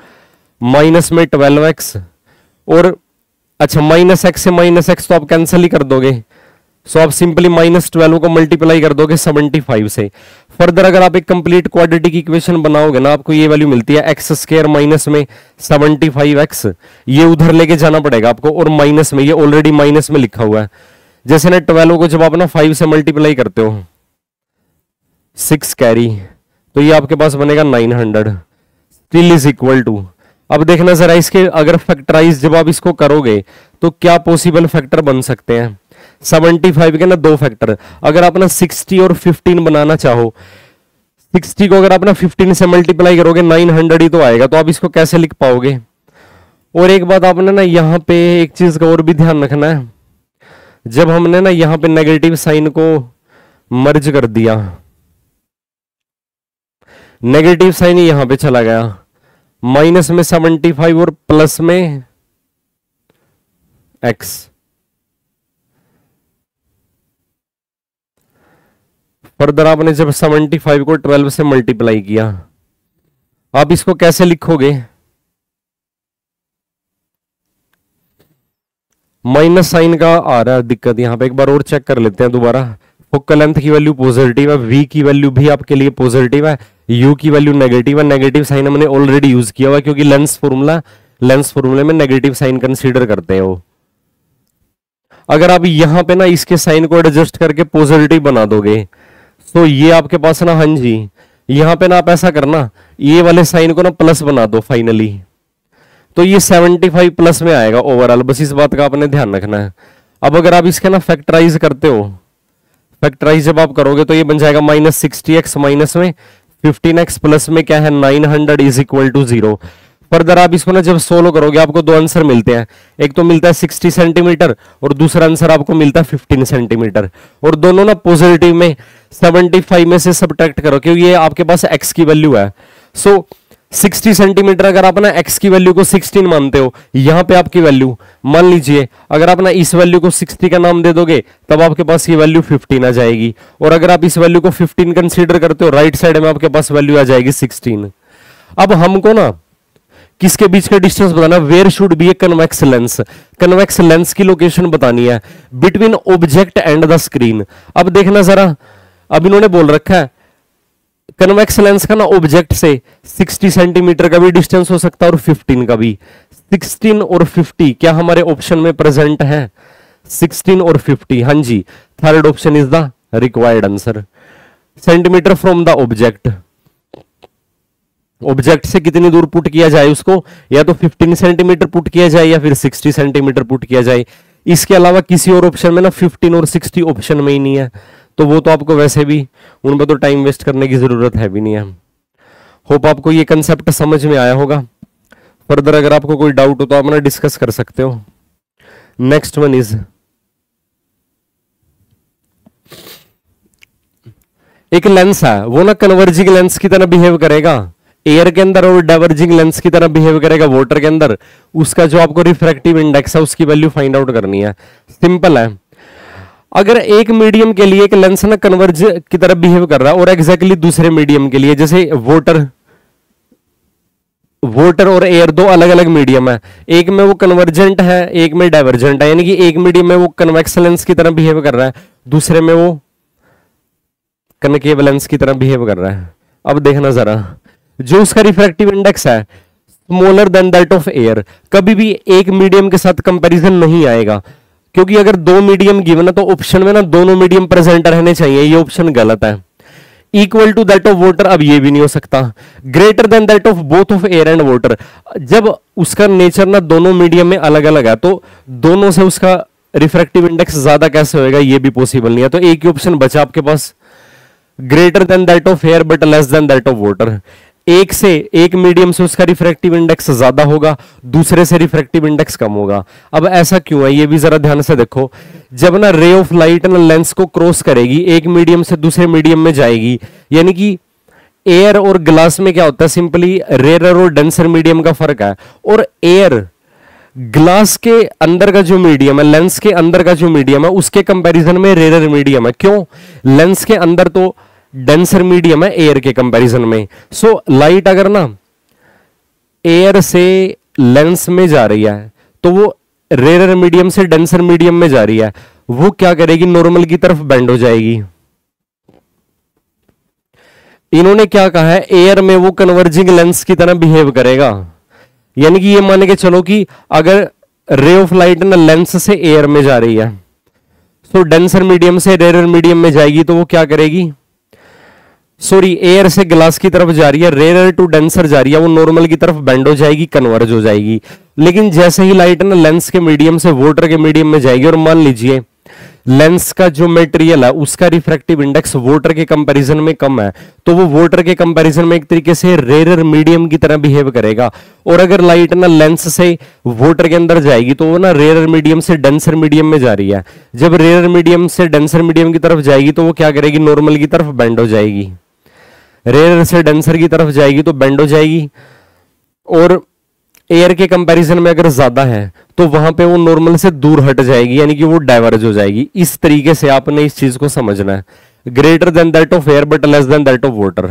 minus में 12x, और अच्छा माइनस एक्स से माइनस एक्स तो आप कैंसिल ही कर दोगे, सो आप सिंपली -12 को मल्टीप्लाई कर दोगे 75 से। फर्दर अगर आप एक कंप्लीट क्वाड्रेटिक इक्वेशन बनाओगे ना, आपको ये वैल्यू मिलती है एक्स स्क्वायर माइनस में 75x, ये उधर लेके जाना पड़ेगा आपको, और माइनस में, ये ऑलरेडी माइनस में लिखा हुआ है। जैसे ना 12 को जब आप ना 5 से मल्टीप्लाई करते हो 6 कैरी, तो ये आपके पास बनेगा 900 स्टिल इज इक्वल टू। अब देखना जरा इसके अगर फैक्टराइज जब आप इसको करोगे तो क्या पॉसिबल फैक्टर बन सकते हैं। 75 के ना दो फैक्टर, अगर आप ना 60 और 15 बनाना चाहो, 60 को अगर आप ना 15 से मल्टीप्लाई करोगे 900 ही तो आएगा, तो आप इसको कैसे लिख पाओगे। और एक बात आपने ना यहाँ पे एक चीज का और भी ध्यान रखना है, जब हमने ना यहाँ पे नेगेटिव साइन को मर्ज कर दिया, नेगेटिव साइन यहां पे चला गया, माइनस में 75 और प्लस में x। फर्दर आपने जब 75 को 12 से मल्टीप्लाई किया, आप इसको कैसे लिखोगे, माइनस साइन का आ रहा है दिक्कत यहां पे, एक बार और चेक कर लेते हैं दोबारा। फोकल लेंथ की वैल्यू पॉजिटिव है, v की वैल्यू भी आपके लिए पॉजिटिव है, u की वैल्यू नेगेटिव है। नेगेटिव साइन हमने ऑलरेडी यूज किया हुआ क्योंकि लेंस फॉर्मूला लेंस फॉर्मूले में नेगेटिव साइन कंसीडर करते हैं वो। अगर आप यहां पे ना इसके साइन को एडजस्ट करके पॉजिटिव बना दोगे तो ये आपके पास ना, हाँ जी, यहां पे ना आप ऐसा करना, ये वाले साइन को ना प्लस बना दो फाइनली, तो ये 75 प्लस में आएगा ओवरऑल। बस इस बात का आपने ध्यान रखना है। अब अगर आप इसके ना फैक्टराइज करते हो, फैक्टराइज जब आप करोगे तो ये बन जाएगा -60x माइनस में 15x प्लस में क्या है 900 इज इक्वल टू 0। फर्दर आप इसको ना जब सोल्व करोगे आपको दो आंसर मिलते हैं, एक तो मिलता है 60 सेंटीमीटर और दूसरा आंसर आपको मिलता है 15 सेंटीमीटर, और दोनों ना पॉजिटिव में 75 में से सब्ट्रैक्ट करो क्योंकि ये आपके पास x की वैल्यू है। सो 60 सेंटीमीटर अगर आप ना x की वैल्यू को 16 मानते हो, यहां पे आपकी वैल्यू मान लीजिए, अगर आप ना इस वैल्यू को 60 का नाम दे दोगे तब आपके पास ये वैल्यू 15 आ जाएगी, और अगर आप इस वैल्यू को 15 कंसीडर करते हो राइट साइड में आपके पास वैल्यू आ जाएगी 16। अब हमको ना किसके बीच का डिस्टेंस बताना, where should be a convex lens, convex lens की लोकेशन बतानी है between object and the screen. अब देखना जरा, अब इन्होंने बोल रखा है कन्वेक्स लेंस का ना ऑब्जेक्ट से 60 सेंटीमीटर का भी डिस्टेंस हो सकता है और 15 का भी। 16 और 50 क्या हमारे ऑप्शन में प्रेजेंट है? 16 और 50, हाँ जी, third option is the required answer. Centimetre from the object, object से कितनी दूर पुट किया जाए उसको, या तो 15 सेंटीमीटर पुट किया जाए या फिर 60 सेंटीमीटर पुट किया जाए। इसके अलावा किसी और ऑप्शन में ना 15 और 60 ऑप्शन में ही नहीं है, तो वो तो आपको वैसे भी उन पर तो टाइम वेस्ट करने की जरूरत है भी नहीं है। होप आपको ये कंसेप्ट समझ में आया होगा। फर्दर अगर आपको कोई डाउट हो तो आप ना डिस्कस कर सकते हो। नेक्स्ट वन इज, एक लेंस है वो ना कन्वर्जिंग लेंस की तरह बिहेव करेगा एयर के अंदर और डाइवर्जिंग लेंस की तरह बिहेव करेगा वाटर के अंदर। उसका जो आपको रिफ्रैक्टिव इंडेक्स है उसकी वैल्यू फाइंड आउट करनी है। सिंपल है, अगर एक मीडियम के लिए एक लेंस ना कन्वर्ज की तरह बिहेव कर रहा है और एग्जैक्टली दूसरे मीडियम के लिए, जैसे वाटर और एयर दो अलग अलग मीडियम है, एक में वो कन्वर्जेंट है एक में डाइवर्जेंट है, यानी कि एक मीडियम में वो कन्वेक्स लेंस की तरह बिहेव कर रहा है, दूसरे में वो कनकेव लेंस की तरह बिहेव कर रहा है। अब देखना जरा, जो उसका रिफ्रैक्टिव इंडेक्स है smaller than that of air, कभी भी एक मीडियम के साथ कंपैरिजन नहीं आएगा, क्योंकि अगर दो मीडियम गिवन है तो ऑप्शन में ना दोनों मीडियम प्रेजेंट रहने चाहिए, ये ऑप्शन गलत है। Equal to that of water, अब ये भी नहीं हो सकता। Greater than that of both of air and water, जब उसका नेचर ना दोनों मीडियम में अलग अलग है तो दोनों से उसका रिफ्रैक्टिव इंडेक्स ज्यादा कैसे होएगा, ये भी पॉसिबल नहीं है। तो एक ही ऑप्शन बचा आपके पास, greater than that of air but less than that of water. एक मीडियम से उसका रिफ्रैक्टिव इंडेक्स ज्यादा होगा, दूसरे से रिफ्रैक्टिव इंडेक्स कम होगा। अब ऐसा क्यों है ये भी जरा ध्यान से देखो। जब ना रे ऑफ लाइट ना लेंस को क्रॉस करेगी, एक मीडियम से दूसरे मीडियम में जाएगी, यानी कि एयर और ग्लास में क्या होता है, सिंपली रेयर और डेंसर मीडियम का फर्क है। और एयर ग्लास के अंदर का जो मीडियम है, लेंस के अंदर का जो मीडियम है उसके कंपैरिजन में रेयर मीडियम है। क्यों? लेंस के अंदर तो डेंसर मीडियम है एयर के कंपैरिजन में। सो लाइट अगर ना एयर से लेंस में जा रही है तो वो रेयर मीडियम से डेंसर मीडियम में जा रही है, वो क्या करेगी, नॉर्मल की तरफ बेंड हो जाएगी। इन्होंने क्या कहा है, एयर में वो कन्वर्जिंग लेंस की तरह बिहेव करेगा, यानी कि ये मान के चलो कि अगर रे ऑफ लाइट ना लेंस से एयर में जा रही है तो डेंसर मीडियम से रेयर मीडियम में जाएगी, तो वो क्या करेगी, सॉरी एयर से ग्लास की तरफ जा रही है, रेयर टू डेंसर जा रही है, वो नॉर्मल की तरफ बेंड हो जाएगी, कन्वर्ज हो जाएगी। लेकिन जैसे ही लाइट ना लेंस के मीडियम से वाटर के मीडियम में जाएगी, और मान लीजिए लेंस का जो मटेरियल है उसका रिफ्रैक्टिव इंडेक्स वाटर के कंपैरिजन में कम है, तो वो वाटर के कंपैरिजन में एक तरीके से रेयर मीडियम की तरह बिहेव करेगा। और अगर लाइट ना लेंस से वाटर के अंदर जाएगी तो वो ना रेयर मीडियम से डेंसर मीडियम में जा रही है, जब रेयर मीडियम से डेंसर मीडियम की तरफ जाएगी तो वो क्या करेगी, नॉर्मल की तरफ बेंड हो जाएगी। रेयर से डेंसर की तरफ जाएगी तो बेंड हो जाएगी, और एयर के कंपैरिजन में अगर ज्यादा है तो वहां पे वो नॉर्मल से दूर हट जाएगी, यानी कि वो डाइवर्ज हो जाएगी। इस तरीके से आपने इस चीज को समझना है, greater than that of air but less than that of water.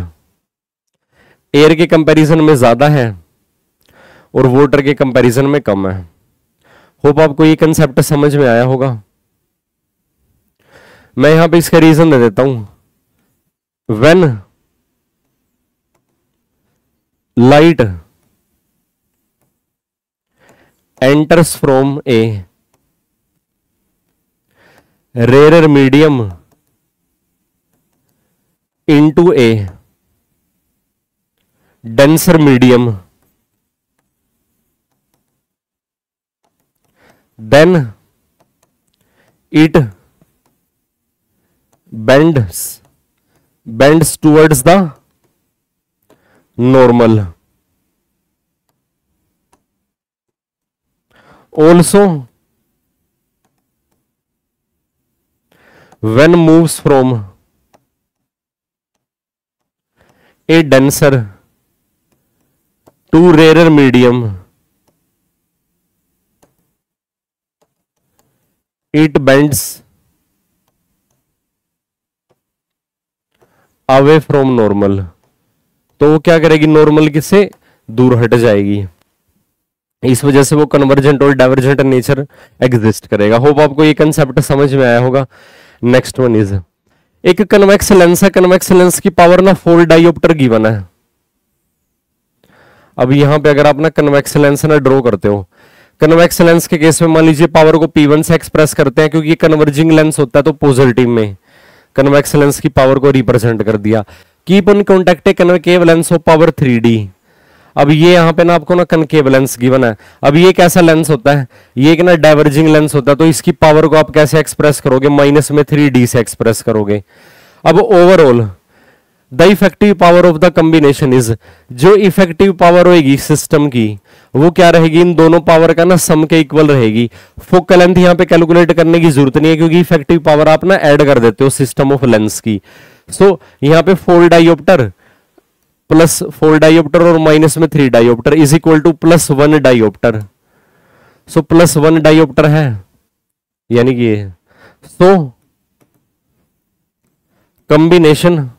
Air के कंपैरिजन में ज्यादा है और वाटर के कंपैरिजन में कम है। होप आपको ये कंसेप्ट समझ में आया होगा। मैं यहां पे इसका रीजन दे देता हूं। When light enters from a rarer medium into a denser medium, then it bends towards the normal. Also, when moves from a denser to rarer medium, it bends away from normal. तो वो क्या करेगी, normal किससे दूर हट जाएगी, इस वजह से वो कन्वर्जेंट और डाइवर्जेंट नेचर एग्जिस्ट करेगा। होप आपको ये कंसेप्ट समझ में आया होगा। नेक्स्ट वन इज, एक कन्वेक्स लेंस है, कन्वेक्स लेंस की पावर ना 4 डायोप्टर गिवन है। अब यहां पे अगर आप ना कन्वेक्स लेंस ना ड्रॉ करते हो, कन्वेक्स लेंस के केस में मान लीजिए पावर को P1 से एक्सप्रेस करते हैं, क्योंकि कन्वर्जिंग लेंस होता है तो पॉजिटिव में कन्वेक्स लेंस की पावर को रिप्रेजेंट कर दिया। Keep on contact A concave lens of power 3D। अब ये यहाँ पे ना आपको ना कनकेव लेंस गिवन है। अब ये कैसा लेंस होता है, ये एक ना डाइवर्जिंग लेंस होता है, तो इसकी पावर को आप कैसे एक्सप्रेस करोगे, माइनस में 3D से एक्सप्रेस करोगे। अब overall the effective power of the combination is, जो इफेक्टिव पावर होगी सिस्टम की वो क्या रहेगी, इन दोनों पावर का ना सम के इक्वल रहेगी। फोकल लेंथ यहाँ पे कैलकुलेट करने की जरूरत नहीं है, क्योंकि इफेक्टिव पावर आप ना ऐड कर देते हो सिस्टम ऑफ लेंस की। सो यहाँ पे 4 डायोप्टर प्लस 4 डायोप्टर और माइनस में 3 dioptre is equal to +1 dioptre. So +1 dioptre है, यानी कि so combination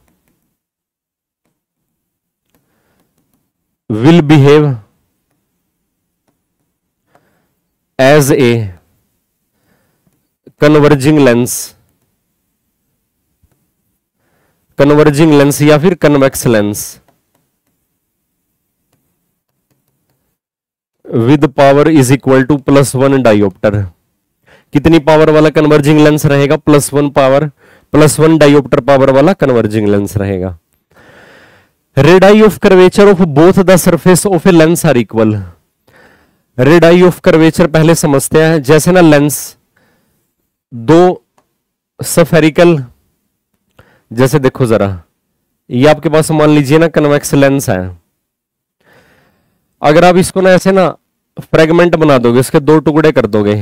will behave as a converging lens या फिर convex lens with power is equal to +1 dioptre. कितनी पावर वाला कन्वर्जिंग लेंस रहेगा, +1 डायोप्टर पावर वाला कन्वर्जिंग लेंस रहेगा। Radii of curvature of both the surface of a lens are equal. Radii of curvature पहले समझते हैं। जैसे ना लेंस दो स्फेरिकल, जैसे देखो जरा, ये आपके पास मान लीजिए ना कन्वेक्स लेंस है। अगर आप इसको ना ऐसे ना फ्रेगमेंट बना दोगे, इसके 2 टुकड़े कर दोगे,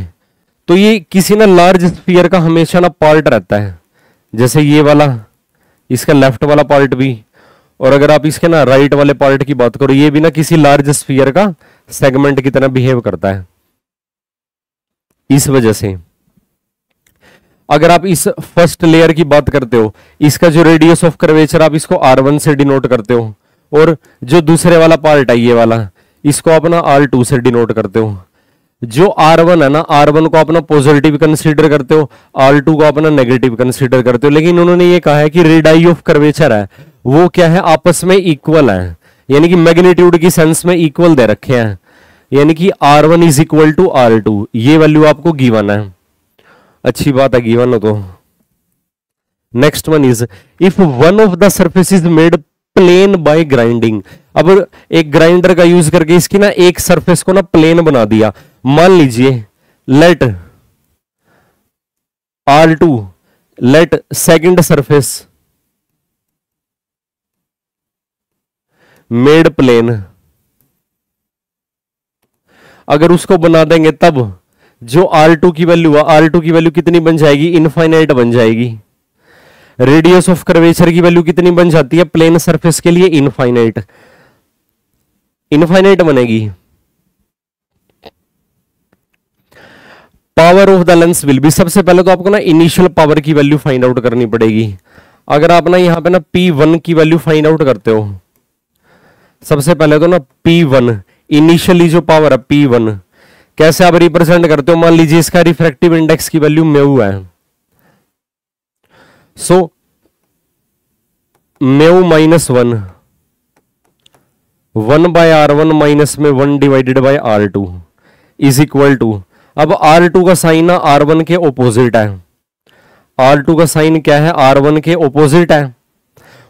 तो ये किसी ना लार्ज स्फीयर का हमेशा ना पार्ट रहता है। जैसे ये वाला, इसका लेफ्ट वाला पार्ट भी, और अगर आप इसके ना राइट वाले पार्ट की बात करो, ये भी ना किसी लार्ज स्फीयर का सेगमेंट की तरह बिहेव करता है। इस वजह से अगर आप इस फर्स्ट लेयर की बात करते हो, इसका जो रेडियस ऑफ कर्वेचर आप इसको R1 से डिनोट करते हो, और जो दूसरे वाला पार्ट है ये वाला, इसको आप ना R2 से डिनोट करते हो। जो R1 है ना, R1 को अपना पॉजिटिव कंसीडर करते हो, R2 को अपना नेगेटिव कंसीडर करते हो। लेकिन उन्होंने ये कहा है कि रेडाई ऑफ कर्वेचर है वो क्या है, आपस में इक्वल है, यानी कि मैग्नीट्यूड की सेंस में इक्वल दे रखे हैं, यानी कि R1 is equal to R2। ये वैल्यू आपको गिवन है, अच्छी बात है गिवन हो तो। Next one is, if one of the surface is made plane by grinding. अब एक ग्राइंडर का यूज करके इसकी ना एक सरफेस को ना प्लेन बना दिया। मान लीजिए let R2 let second surface made plane. अगर उसको बना देंगे तब जो R2 की वैल्यू है, R2 की वैल्यू कितनी बन जाएगी, इनफाइनाइट बन जाएगी। रेडियस ऑफ कर्वेचर की वैल्यू कितनी बन जाती है प्लेन सरफेस के लिए, इनफाइनाइट बनेगी। Power of the lens will be, सबसे पहले तो आपको ना इनिशियल पावर की वैल्यू फाइंड आउट करनी पड़ेगी। अगर आप ना यहां पे ना P1 की वैल्यू फाइंड आउट करते हो, सबसे पहले तो ना P1 इनिशियली जो पावर है P1 कैसे आप रिप्रेजेंट करते हो, मान लीजिए इसका रिफ्रैक्टिव इंडेक्स की वैल्यू म्यू है। सो म्यू -1 1/R1 माइनस में 1 divided by R2, is equal to, अब R2 का साइन ना R1 के ओपोजिट है, R2 का साइन क्या है, R1 के ओपोजिट है,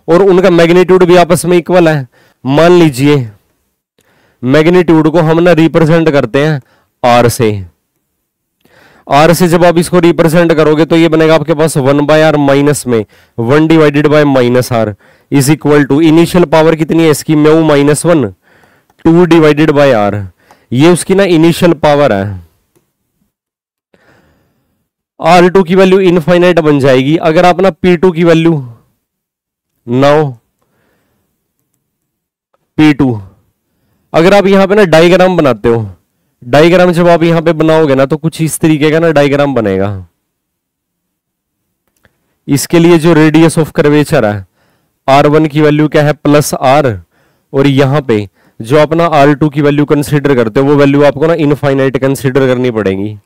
और उनका मैग्नीट्यूड भी आपस में इक्वल है। मान लीजिए मैग्नीट्यूड को हम ना रिप्रेजेंट करते हैं R से, R से जब आप इसको रिप्रेजेंट करोगे तो ये बनेगा आपके पास 1/r माइनस में 1 divided by minus r is equal to, initial power कितनी है इसकी, म्यू -1 2 डिवाइडेड बाय r, ये उसकी ना इनिशियल पावर है। R2 की वैल्यू इनफाइनाइट बन जाएगी अगर आप ना P2 की वैल्यू, नाउ P2 अगर आप यहां पे ना डायग्राम बनाते हो, डायग्राम जब आप यहां पे बनाओगे ना तो कुछ इस तरीके का ना डायग्राम बनेगा। इसके लिए जो रेडियस ऑफ कर्वेचर है R1 की वैल्यू क्या है +r, और यहां पे जो अपना R2 की वैल्यू कंसीडर करते हो वो वैल्यू आपको ना इनफाइनाइट कंसीडर करनी पड़ेगी।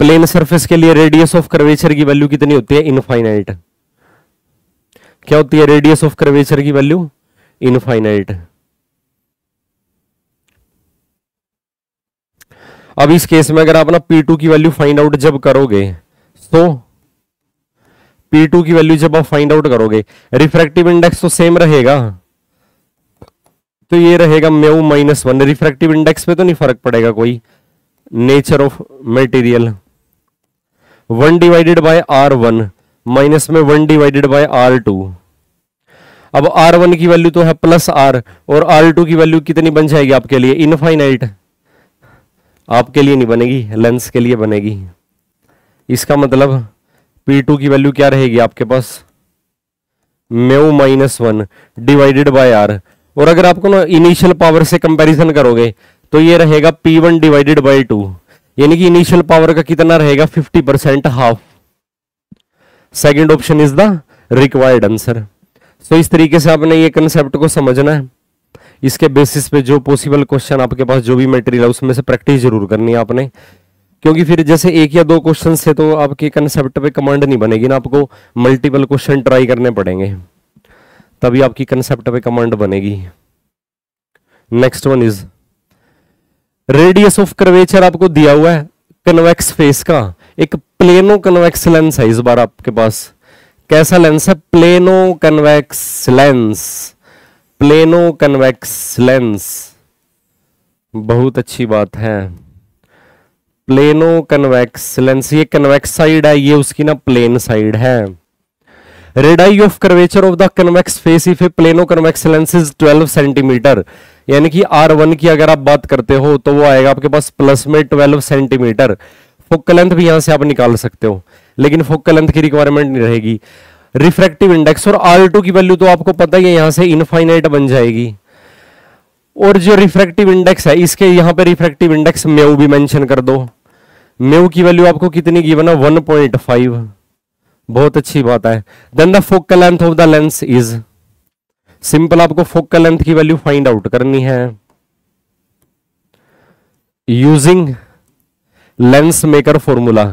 प्लेन सरफेस के लिए रेडियस ऑफ कर्वेचर की वैल्यू कितनी होती है, इनफाइनाइट। क्या होती है रेडियस ऑफ कर्वेचर की वैल्यू, इनफाइनाइट। अब इस केस में अगर आप ना P2 की वैल्यू फाइंड आउट जब करोगे, तो P2 की वैल्यू जब आप फाइंड आउट करोगे, रिफ्रैक्टिव इंडेक्स तो सेम रहेगा, तो ये रहेगा म्यू -1, रिफ्रैक्टिव इंडेक्स पे तो नहीं फर्क पड़ेगा कोई। Nature of material 1 divided by R1 minus में 1 डिवाइडेड बाय R2। अब R1 की वैल्यू तो है +r, और R2 की वैल्यू कितनी बन जाएगी आपके लिए, इनफाइनाइट। आपके लिए नहीं बनेगी, लेंस के लिए बनेगी। इसका मतलब P2 की वैल्यू क्या रहेगी आपके पास, म्यू -1 डिवाइडेड बाय r, और अगर आपको ना इनिशियल पावर से कंपैरिजन करोगे तो ये रहेगा P1 डिवाइडेड बाय 2, यानी कि इनिशियल पावर का कितना रहेगा 50%, half. Second option is the required answer. So इस तरीके से आपने ये कंसेप्ट को समझना है। इसके बेसिस पे जो पॉसिबल क्वेश्चन आपके पास जो भी मटेरियल है उसमें से प्रैक्टिस जरूर करनी है आपने, क्योंकि फिर जैसे एक या दो क्वेश्चन से तो आपके कंसेप्ट पे कमांड नहीं बनेगी ना, आपको मल्टीपल क्वेश्चन ट्राई करने पड़ेंगे तभी आपकी कंसेप्ट पे कमांड बनेगी। Next one is radius of curvature आपको दिया हुआ है कन्वेक्स फेस का, एक प्लेनो कन्वेक्स लेंस है इस बार आपके पास। कैसा लेंस है, plano convex lens, plano convex lens, बहुत अच्छी बात है। प्लेनो कन्वेक्स लेंस, ये कन्वेक्स साइड है, ये उसकी ना प्लेन साइड है। Radii of curvature of the convex face if A plano convex lens is 12 centimetre, यानी कि R1 की अगर आप बात करते हो तो वो आएगा आपके पास प्लस में 12 सेंटीमीटर। फोकल लेंथ भी यहां से आप निकाल सकते हो, लेकिन फोकल लेंथ की रिक्वायरमेंट नहीं रहेगी। रिफ्रैक्टिव इंडेक्स और R2 की वैल्यू तो आपको पता ही है, यहां से इनफाइनाइट बन जाएगी। और जो रिफ्रैक्टिव इंडेक्स है इसके यहां पे रिफ्रैक्टिव इंडेक्स म्यू भी मेंशन कर दो। म्यू की वैल्यू आपको कितनी गिवन है, 1.5, बहुत अच्छी बात है। Then the focal length of the lens is, simple आपको फोकल लेंथ की वैल्यू फाइंड आउट करनी है using lens maker formula.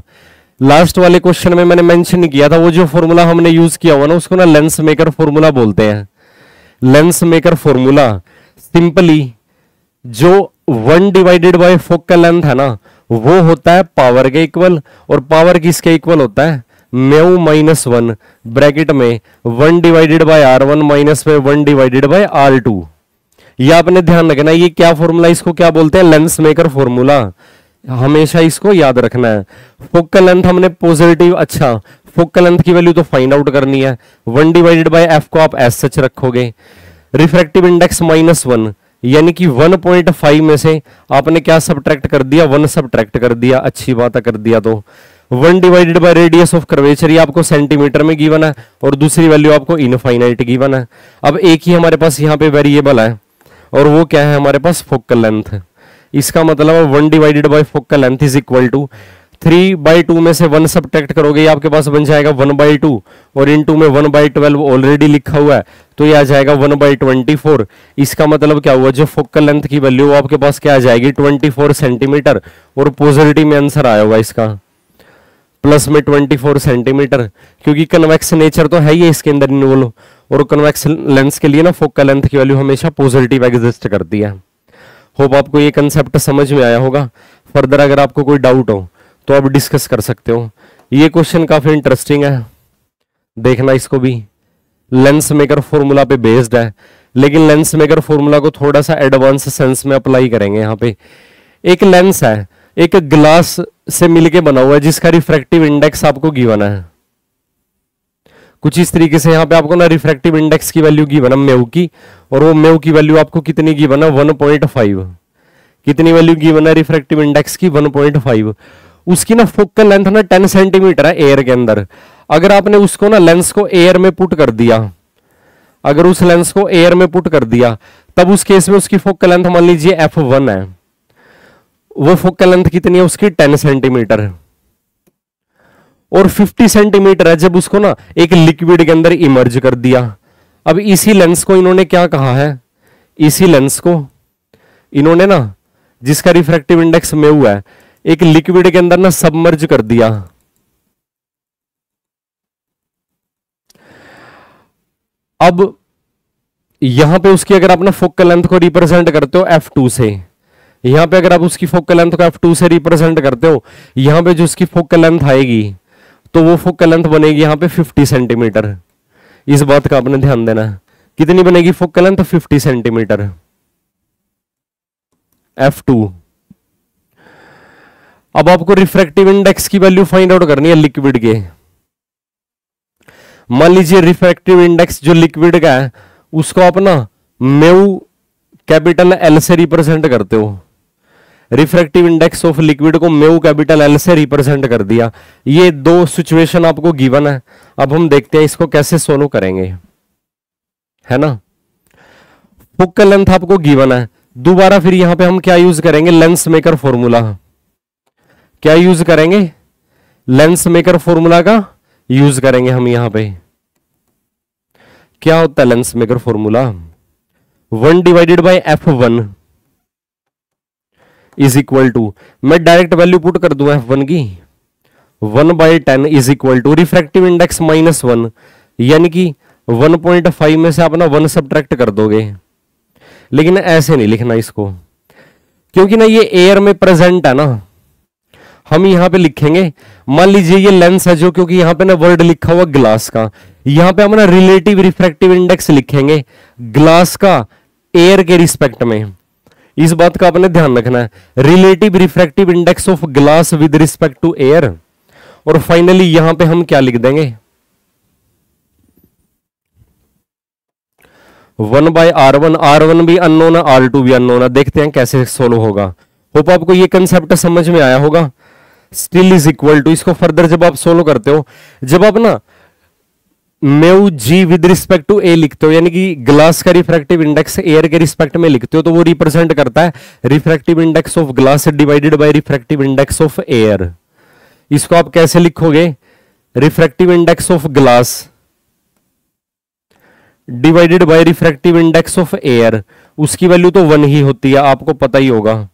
Last वाले क्वेश्चन में मैंने मेंशन किया था, वो जो फॉर्मूला हमने यूज किया हुआ ना उसको ना लेंस मेकर फॉर्मूला बोलते हैं। लेंस मेकर फॉर्मूला सिंपली जो 1 डिवाइडेड बाय फोकल लेंथ है ना वो होता है पावर के इक्वल, और पावर किसके इक्वल होता है, म्यू -1 ब्रैकेट में 1 डिवाइडेड बाय R1 माइनस में 1 डिवाइडेड बाय R2। ये आपने ध्यान रखना है, ये क्या फॉर्मूला, इसको क्या बोलते हैं, लेंस मेकर फॉर्मूला। हमेशा इसको याद रखना है। फोकल लेंथ हमने पॉजिटिव, अच्छा फोकल लेंथ की वैल्यू तो फाइंड आउट करनी है, 1 डिवाइडेड बाय f को आप एस सच रखोगे। रिफ्रैक्टिव इंडेक्स -1 यानी कि 1.5 में से आपने क्या सब्ट्रैक्ट कर दिया, 1 सब्ट्रैक्ट कर दिया, अच्छी बात है कर दिया। तो 1 divided by radius of curvature, ये आपको सेंटीमीटर में गिवन है और दूसरी वैल्यू आपको इनफाइनाइट गिवन है। अब एक ही हमारे पास यहाँ पे वेरिएबल है और वो क्या है हमारे पास, फोकल लेंथ। इसका मतलब है 1 divided by focal length is equal to 3/2 में से 1 सब्ट्रैक्ट करोगे, ये आपके पास बन जाएगा 1/2, और इनटू में 1/12 ऑलरेडी लिखा हुआ है तो ये आ जाएगा 1/24। इसका मतलब क्या हुआ, जो फोकल लेंथ की वैल्यू वो आपके पास क्या आ जाएगी, 24 सेंटीमीटर, और पॉजिटिव में आंसर आया हुआ इसका प्लस में 24 सेंटीमीटर, क्योंकि कन्वेक्स नेचर तो है ही इसके अंदर इन्वॉल्व, और कन्वेक्स लेंस के लिए ना फोकल लेंथ की वैल्यू हमेशा पॉजिटिव एग्जिस्ट करती है। होप आपको ये कंसेप्ट समझ में आया होगा। फर्दर अगर आपको कोई डाउट हो तो आप डिस्कस कर सकते हो। ये क्वेश्चन काफी इंटरेस्टिंग है, देखना इसको भी। लेंस मेकर फॉर्मूला पे बेस्ड है, लेकिन लेंस मेकर फॉर्मूला को थोड़ा सा एडवांस सेंस में अप्लाई करेंगे। यहाँ पे एक लेंस है, एक ग्लास से मिलके बना हुआ है, जिसका रिफ्रैक्टिव इंडेक्स आपको गिवन है कुछ इस तरीके से। यहाँ पे आपको ना रिफ्रैक्टिव इंडेक्स की वैल्यू गिवन है म्यू की, और वो म्यू की वैल्यू आपको कितनी गिवन है 1.5। कितनी वैल्यू गिवन है रिफ्रैक्टिव इंडेक्स की 1.5। उसकी ना फोकल लेंथ ना 10 सेंटीमीटर है एयर के अंदर। अगर आपने उसको ना लेंस को एयर में पुट कर दिया, अगर उस लेंस को एयर में पुट कर दिया, तब उस केस में उसकी फोकल लेंथ मान लीजिए f1 है। वो फोकल लेंथ कितनी है उसकी 10 सेंटीमीटर, और 50 सेंटीमीटर है जब उसको ना एक लिक्विड के अंदर इमर्ज कर दिया। अब इसी लेंस को इन्होंने क्या कहा है, इसी लेंस को इन्होंने ना, जिसका रिफ्रैक्टिव इंडेक्स म्यू है, एक लिक्विड के अंदर ना सबमर्ज कर दिया। अब यहां पे उसकी अगर आप ना फोकल लेंथ को रिप्रेजेंट करते हो f2 से, यहां पे अगर आप उसकी फोकल लेंथ को f2 से रिप्रेजेंट करते हो, यहां पे जो उसकी फोकल लेंथ आएगी तो वो फोकल लेंथ बनेगी यहां पे 50 सेंटीमीटर। इस बात का आपने ध्यान देना है। कितनी बनेगी फोकल लेंथ 50 सेंटीमीटर f2। अब आपको रिफ्रैक्टिव इंडेक्स की वैल्यू फाइंड आउट करनी है लिक्विड के। मान लीजिए रिफ्रैक्टिव इंडेक्स जो लिक्विड का है उसको आप ना म्यू कैपिटल एल से रिप्रेजेंट करते हो। रिफ्रैक्टिव इंडेक्स ऑफ लिक्विड को म्यू कैपिटल एल से रिप्रेजेंट कर दिया। ये दो सिचुएशन आपको गिवन है। अब हम देखते हैं इसको कैसे सोल्व करेंगे, है ना। फोकल लेंथ आपको गिवन है। दोबारा फिर यहां पे हम क्या यूज करेंगे, लेंस मेकर फॉर्मूला। क्या यूज करेंगे, लेंस मेकर फॉर्मूला का यूज करेंगे हम। यहां पे क्या होता है lens maker formula, 1 divided by f1 is equal to, मैं डायरेक्ट वैल्यू पुट कर दूं f1 की, 1/10 is equal to refractive index -1, यानी कि 1.5 में से आप ना 1 सब्ट्रैक्ट कर दोगे। लेकिन ऐसे नहीं लिखना इसको, क्योंकि ना ये एयर में प्रेजेंट है ना। हम यहां पे लिखेंगे, मान लीजिए ये लेंस है जो, क्योंकि यहां पे ना वर्ड लिखा हुआ ग्लास का, यहां पे हम ना रिलेटिव रिफ्रैक्टिव इंडेक्स लिखेंगे ग्लास का एयर के रिस्पेक्ट में। इस बात का आपने ध्यान रखना है, relative refractive index of glass with respect to air. और फाइनली यहां पे हम क्या लिख देंगे, 1/r1। r1 भी अननोन है, r2 भी अननोन है। देखते हैं कैसे सोल्व होगा। होप आपको ये कंसेप्ट समझ में आया होगा। स्टिल इज इक्वल टू, इसको फर्दर जब आप सोल्व करते हो, जब आप ना mu g with respect to a लिखते हो, यानी कि ग्लास का रिफ्रैक्टिव इंडेक्स एयर के रिस्पेक्ट में लिखते हो, तो वो रिप्रेजेंट करता है refractive index of glass divided by refractive index of air. इसको आप कैसे लिखोगे, refractive index of glass divided by refractive index of air. उसकी वैल्यू तो 1 ही होती है, आपको पता ही होगा।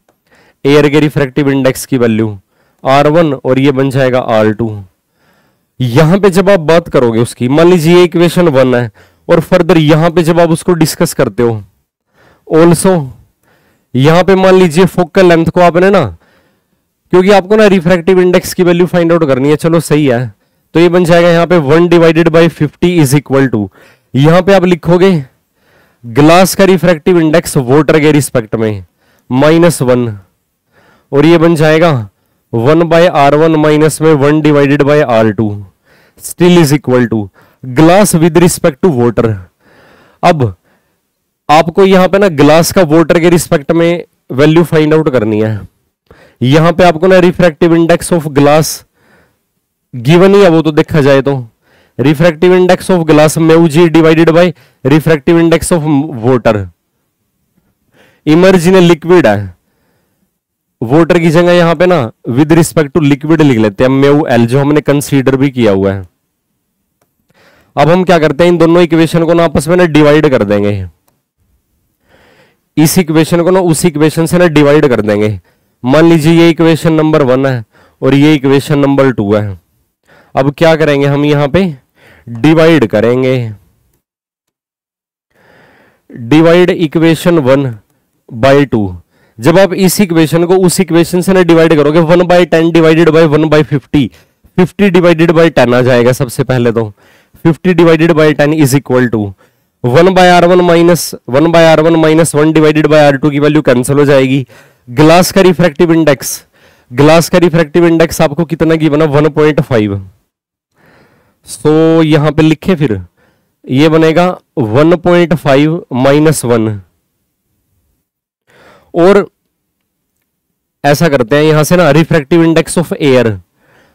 एयर के रिफ्रैक्टिव इंडेक्स की वैल्यू r1 और ये बन जाएगा r2। यहां पे जब आप बात करोगे उसकी, मान लीजिए इक्वेशन 1 है, और फर्दर यहां पे जब आप उसको डिस्कस करते हो, ऑल्सो यहां पे मान लीजिए फोकल लेंथ को आपने ना, क्योंकि आपको ना रिफ्रैक्टिव इंडेक्स की वैल्यू फाइंड आउट करनी है, चलो सही है, तो ये बन जाएगा यहां पे 1 divided by 50 is equal to, यहां पे आप लिखोगे ग्लास का रिफ्रैक्टिव इंडेक्स वाटर के रिस्पेक्ट में -1, और ये बन जाएगा 1/r1 माइनस में 1 divided by r2 still is equal to glass with respect to water. अब आपको यहां पे ना ग्लास का वाटर के रिस्पेक्ट में वैल्यू फाइंड आउट करनी है। यहां पे आपको ना refractive index of glass given ही है, वो तो देखा जाए तो refractive index of glass mu g divided by refractive index of water. Emerge in liquid है, वाटर की जगह यहां पे ना विद रिस्पेक्ट टू लिक्विड लिख लेते हैं म्यू एल, जो हमने कंसीडर भी किया हुआ है। अब हम क्या करते हैं, इन दोनों इक्वेशन को ना आपस में ना डिवाइड कर देंगे। इस इक्वेशन को ना उस इक्वेशन से ना डिवाइड कर देंगे। मान लीजिए ये इक्वेशन नंबर 1 है और ये इक्वेशन नंबर 2 है। अब क्या करेंगे हम, यहां पे डिवाइड करेंगे, डिवाइड इक्वेशन 1 बाय 2। जब आप इस इक्वेशन को उस इक्वेशन से ना डिवाइड करोगे 1/10 डिवाइडेड बाय 1/50, 50 डिवाइडेड बाय 10 आ जाएगा सबसे पहले तो। 50 divided by 10 is equal to 1/R1 minus 1 divided by R2 की वैल्यू कैंसिल हो जाएगी। ग्लास का रिफ्रैक्टिव इंडेक्स आपको कितना की बना 1.5। सो यहां पे लिखे फिर ये बनेगा 1.5 माइनस 1। और ऐसा करते हैं यहां से ना refractive index of air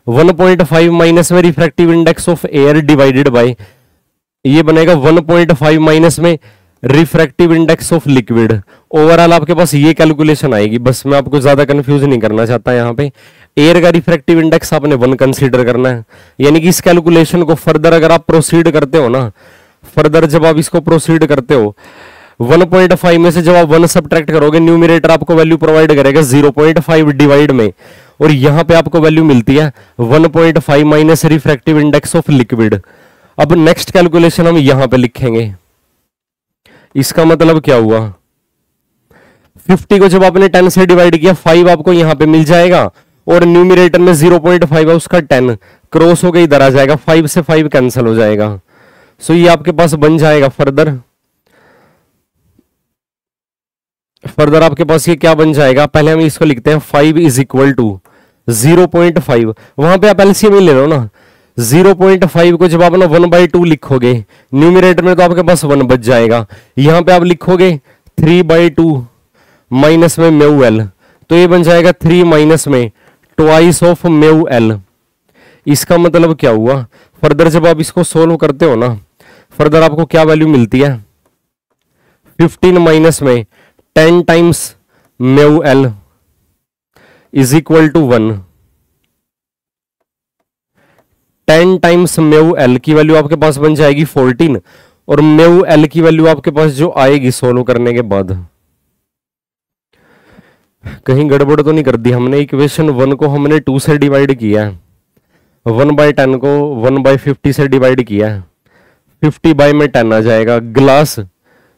1.5 minus में refractive index of air divided by ये बनेगा 1.5 माइनस में refractive index of liquid. Overall आपके पास ये कैलकुलेशन आएगी। बस मैं आपको ज्यादा कंफ्यूज नहीं करना चाहता। यहाँ पे एयर का रिफ्रैक्टिव इंडेक्स आपने 1 कंसीडर करना है। यानी कि इस कैलकुलेशन को फर्दर अगर आप प्रोसीड करते हो ना, फर्दर जब आप इसको प्रोसीड करते हो 1.5 में से जब आप 1 सब्ट्रैक्ट करोगे, न्यूमरेटर आपको वैल्यू प्रोवाइड करेगा 0.5 डिवाइड में, और यहां पे आपको वैल्यू मिलती है 1.5 minus refractive index of liquid. अब नेक्स्ट कैलकुलेशन हम यहां पे लिखेंगे। इसका मतलब क्या हुआ, 50 को जब आपने 10 से डिवाइड किया 5 आपको यहां पे मिल जाएगा, और न्यूमरेटर में 0.5 है उसका 10 क्रॉस होकर इधर आ जाएगा, 5 से 5 कैंसिल हो जाएगा। सो ये आपके पास बन जाएगा फर्दर आपके पास ये क्या बन जाएगा, पहले हम इसको लिखते हैं 5 इज इक्वल टू 0.5। वहां पे आप एलसीएम ही ले लो ना। 0.5 को जब आप ना 1/2 लिखोगे न्यूमरेटर में तो आपके पास 1 बच जाएगा। यहां पे आप लिखोगे 3/2 माइनस में म्यू एल, तो ये बन जाएगा 3 माइनस में ट्वाइस ऑफ म्यू एल। इसका मतलब क्या हुआ, फर्दर जब आप इसको सोल्व करते हो ना, फर्दर आपको क्या वैल्यू मिलती है 15 माइनस में 10 times mu L is equal to 1। 10 times mu L की वैल्यू आपके पास बन जाएगी 14, और म्यू एल की वैल्यू आपके पास जो आएगी सोल्व करने के बाद, कहीं गड़बड़ तो नहीं कर दी हमने। इक्वेशन 1 को हमने 2 से डिवाइड किया है, 1/10 को 1/50 से डिवाइड किया है, 50 बाय में 10 आ जाएगा। Glass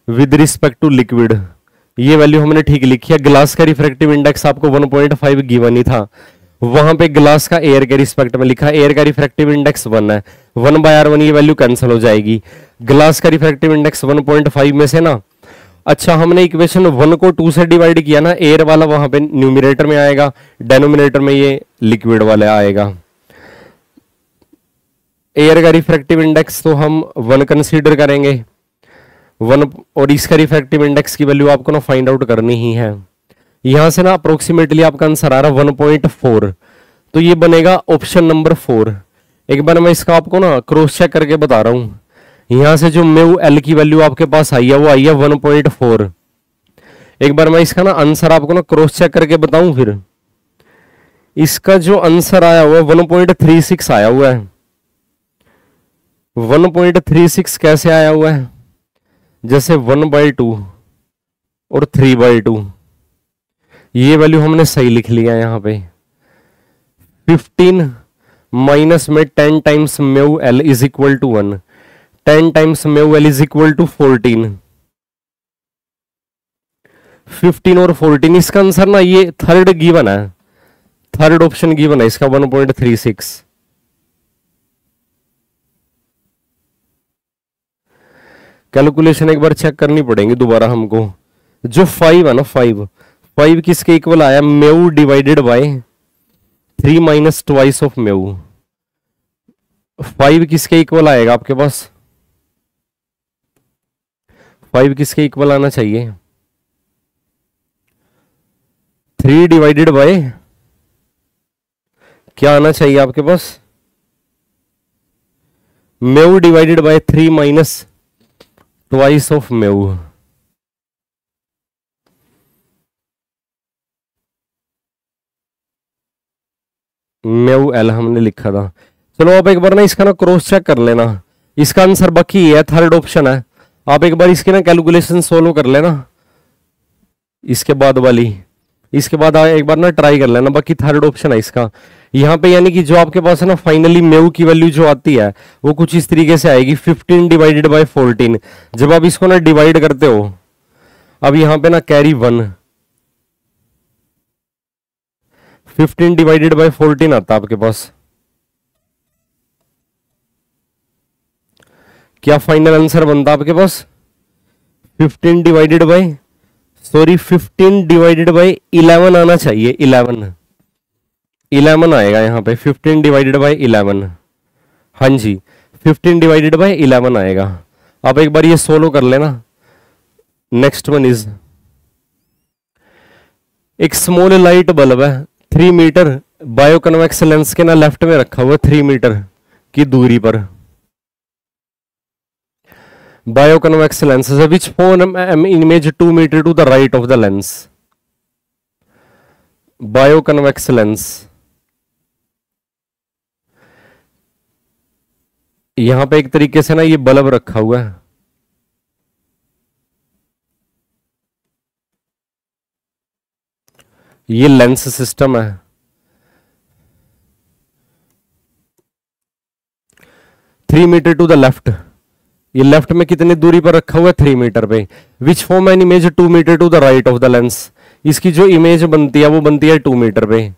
with respect to liquid, ये वैल्यू हमने ठीक लिखी है। ग्लास का रिफ्रैक्टिव इंडेक्स आपको 1.5 गिवन ही था, वहां पे ग्लास का एयर के रिस्पेक्ट में लिखा, एयर का रिफ्रैक्टिव इंडेक्स 1 है, 1/R1 ये वैल्यू कैंसिल हो जाएगी। ग्लास का रिफ्रैक्टिव इंडेक्स 1.5 में से ना, अच्छा हमने इक्वेशन 1 को 2 से डिवाइड किया ना, एयर वाला वहां पे न्यूमरेटर में आएगा, डेनोमिनेटर में ये लिक्विड वाला आएगा। एयर का रिफ्रैक्टिव इंडेक्स तो हम 1 कंसीडर करेंगे 1, और इसका रिफ्रैक्टिव इंडेक्स की वैल्यू आपको ना फाइंड आउट करनी ही है। यहां से ना अप्रोक्सीमेटली आपका आंसर आ रहा है 1.4, तो ये बनेगा ऑप्शन नंबर 4। एक बार मैं इसका आपको ना क्रॉस चेक करके बता रहा हूं। यहां से जो म्यू एल की वैल्यू आपके पास आई है वो आई है 1.4। एक बार मैं इसका ना आंसर आपको ना क्रॉस चेक करके बताऊं, फिर इसका जो आंसर आया हुआ है 1.36 आया हुआ है। 1.36 कैसे आया हुआ है, जैसे 1/2 और 3/2, ये वैल्यू हमने सही लिख लिया यहां पे। 15 माइनस में 10 times mu L is equal to 1, 10 times mu L is equal to 14। 15 और 14, इसका आंसर ना ये थर्ड गिवन है, थर्ड ऑप्शन गिवन है इसका 1.36। कैलकुलेशन एक बार चेक करनी पड़ेगी दोबारा हमको। जो 5 है ना, 5 किसके इक्वल आया, mu divided by 3 minus twice of mu. 5 किसके इक्वल आएगा आपके पास, 5 किसके इक्वल आना चाहिए, 3 डिवाइडेड बाय क्या आना चाहिए आपके पास, mu divided by 3 minus twice of mu. Mu l हमने लिखा था। चलो आप एक बार ना इसका ना क्रॉस चेक कर लेना, इसका आंसर बाकी है, थर्ड ऑप्शन है। आप एक बार इसके ना कैलकुलेशन सोल्व कर लेना, इसके बाद वाली, इसके बाद एक बार ना ट्राई कर लेना, बाकी थर्ड ऑप्शन है इसका। यहाँ पे यानी कि जो आपके पास है ना फाइनली म्यू की वैल्यू जो आती है वो कुछ इस तरीके से आएगी 15 डिवाइडेड बाय 14। जब आप इसको ना डिवाइड करते हो, अब यहाँ पे ना कैरी 1, 15 डिवाइडेड बाय 14 आता है आपके पास। क्या फाइनल आंसर बनता आपके पास? 15 डिवाइडेड बाय 11 आना चाहिए। 11 आएगा यहाँ पे। 15 डिवाइडेड बाय 11, हाँ जी 15 डिवाइडेड बाय 11 आएगा। आप एक बार ये सोल्व कर लेना। नेक्स्ट वन इज, एक स्मॉल लाइट बल्ब है 3 मीटर बायोकन्वेक्स लेंस के ना लेफ्ट में रखा हुआ 3 मीटर की दूरी पर। बायोकन्वेक्स लेंस है which form an image 2 metre to the right of the lens. Biconvex lens, यहां पे एक तरीके से ना ये बल्ब रखा हुआ है, ये लेंस सिस्टम है। Three metre to the left, ये लेफ्ट में कितनी दूरी पर रखा हुआ है? 3 मीटर पे। Which form an image 2 metre to the right of the lens, इसकी जो इमेज बनती है वो बनती है 2 मीटर पे।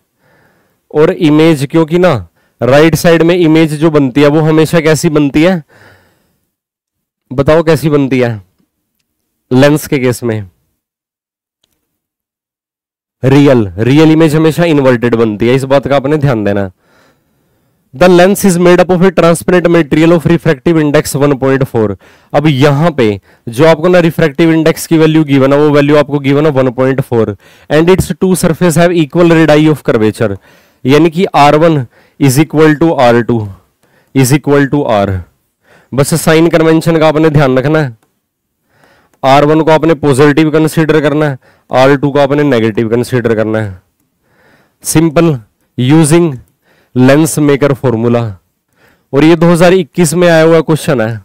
और इमेज, क्योंकि ना राइट साइड में इमेज जो बनती है वो हमेशा कैसी बनती है? बताओ कैसी बनती है लेंस के केस में? रियल इमेज हमेशा इन्वर्टेड बनती है, इस बात का आपने ध्यान देना। The lens is made up of a transparent material of refractive index 1.4। अब यहां पे जो आपको ना रिफ्रैक्टिव इंडेक्स की वैल्यू गिवन है वो वैल्यू आपको गिवन है 1.4 and it's two surface have equal radii of curvature, यानी कि R1 is equal to R2 is equal to R। बस साइन कन्वेंशन का आपने ध्यान रखना है। R1 को आपने पॉजिटिव कंसीडर करना है, R2 को आपने नेगेटिव कंसीडर करना है। Simple, using lens maker formula. और ये 2021 में आया हुआ क्वेश्चन है।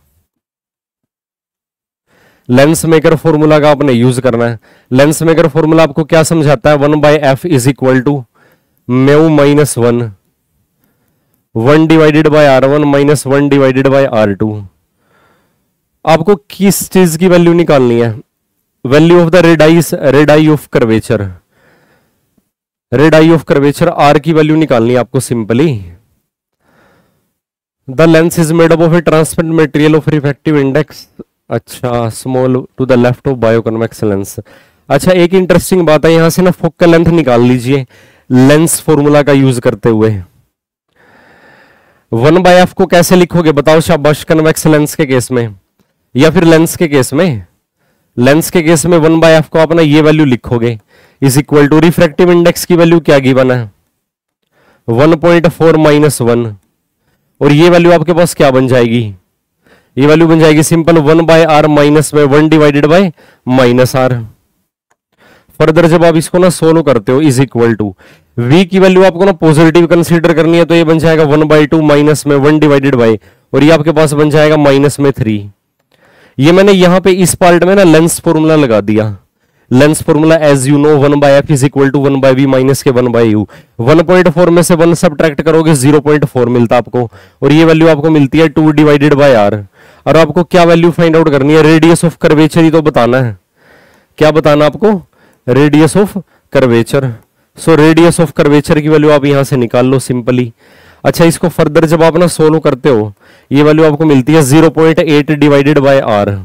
लेंस मेकर फॉर्मूला का आपने यूज करना है। लेंस मेकर फॉर्मूला आपको क्या समझाता है? 1/f is equal to mu minus 1 divided by R1 minus 1 divided by R2। आपको किस चीज की वैल्यू निकालनी है? Value of the radii of curvature. Radii of curvature R की वैल्यू निकालनी है आपको simply. The lens is made up of a transparent material of refractive index, अच्छा small to the left of biconvex lens. अच्छा एक interesting बात है, यहां से ना फोकल लेंथ निकाल लीजिए लेंस फॉर्मूला का यूज करते हुए। 1/f को कैसे लिखोगे बताओ शाबाश? कन्वेक्स लेंस के केस में या फिर लेंस के केस में? लेंस के केस में 1/f को अपना ये वैल्यू लिखोगे is equal to refractive index की वैल्यू क्या गिवन है? 1.4 माइनस 1। और ये वैल्यू आपके पास क्या बन जाएगी? ये वैल्यू बन जाएगी सिंपल 1/r माइनस में 1 divided by minus r। Further जब आप इसको ना सोल्व करते हो इज इक्वल टू v की वैल्यू आपको ना पॉजिटिव कंसीडर करनी है, तो ये बन जाएगा 1/2 माइनस में 1 डिवाइडेड बाय, और ये आपके पास बन जाएगा माइनस में 3। ये मैंने यहां पे इस पार्ट में ना लेंस फॉर्मूला लगा दिया। Lens formula as you know 1/f is equal to 1/v minus के 1/u। 1.4 में से 1 सब्ट्रैक्ट करोगे 0.4 मिलता आपको, और ये वैल्यू आपको मिलती है 2 डिवाइडेड बाय r। और आपको क्या वैल्यू फाइंड आउट करनी है? रेडियस ऑफ कर्वेचर ही तो बताना है। क्या बताना आपको? Radius of curvature. So radius of curvature की वैल्यू आप यहां से निकाल लो सिंपली। अच्छा इसको फर्दर जब आप ना सोल्व करते हो ये वैल्यू आपको मिलती है 0.8 divided by r।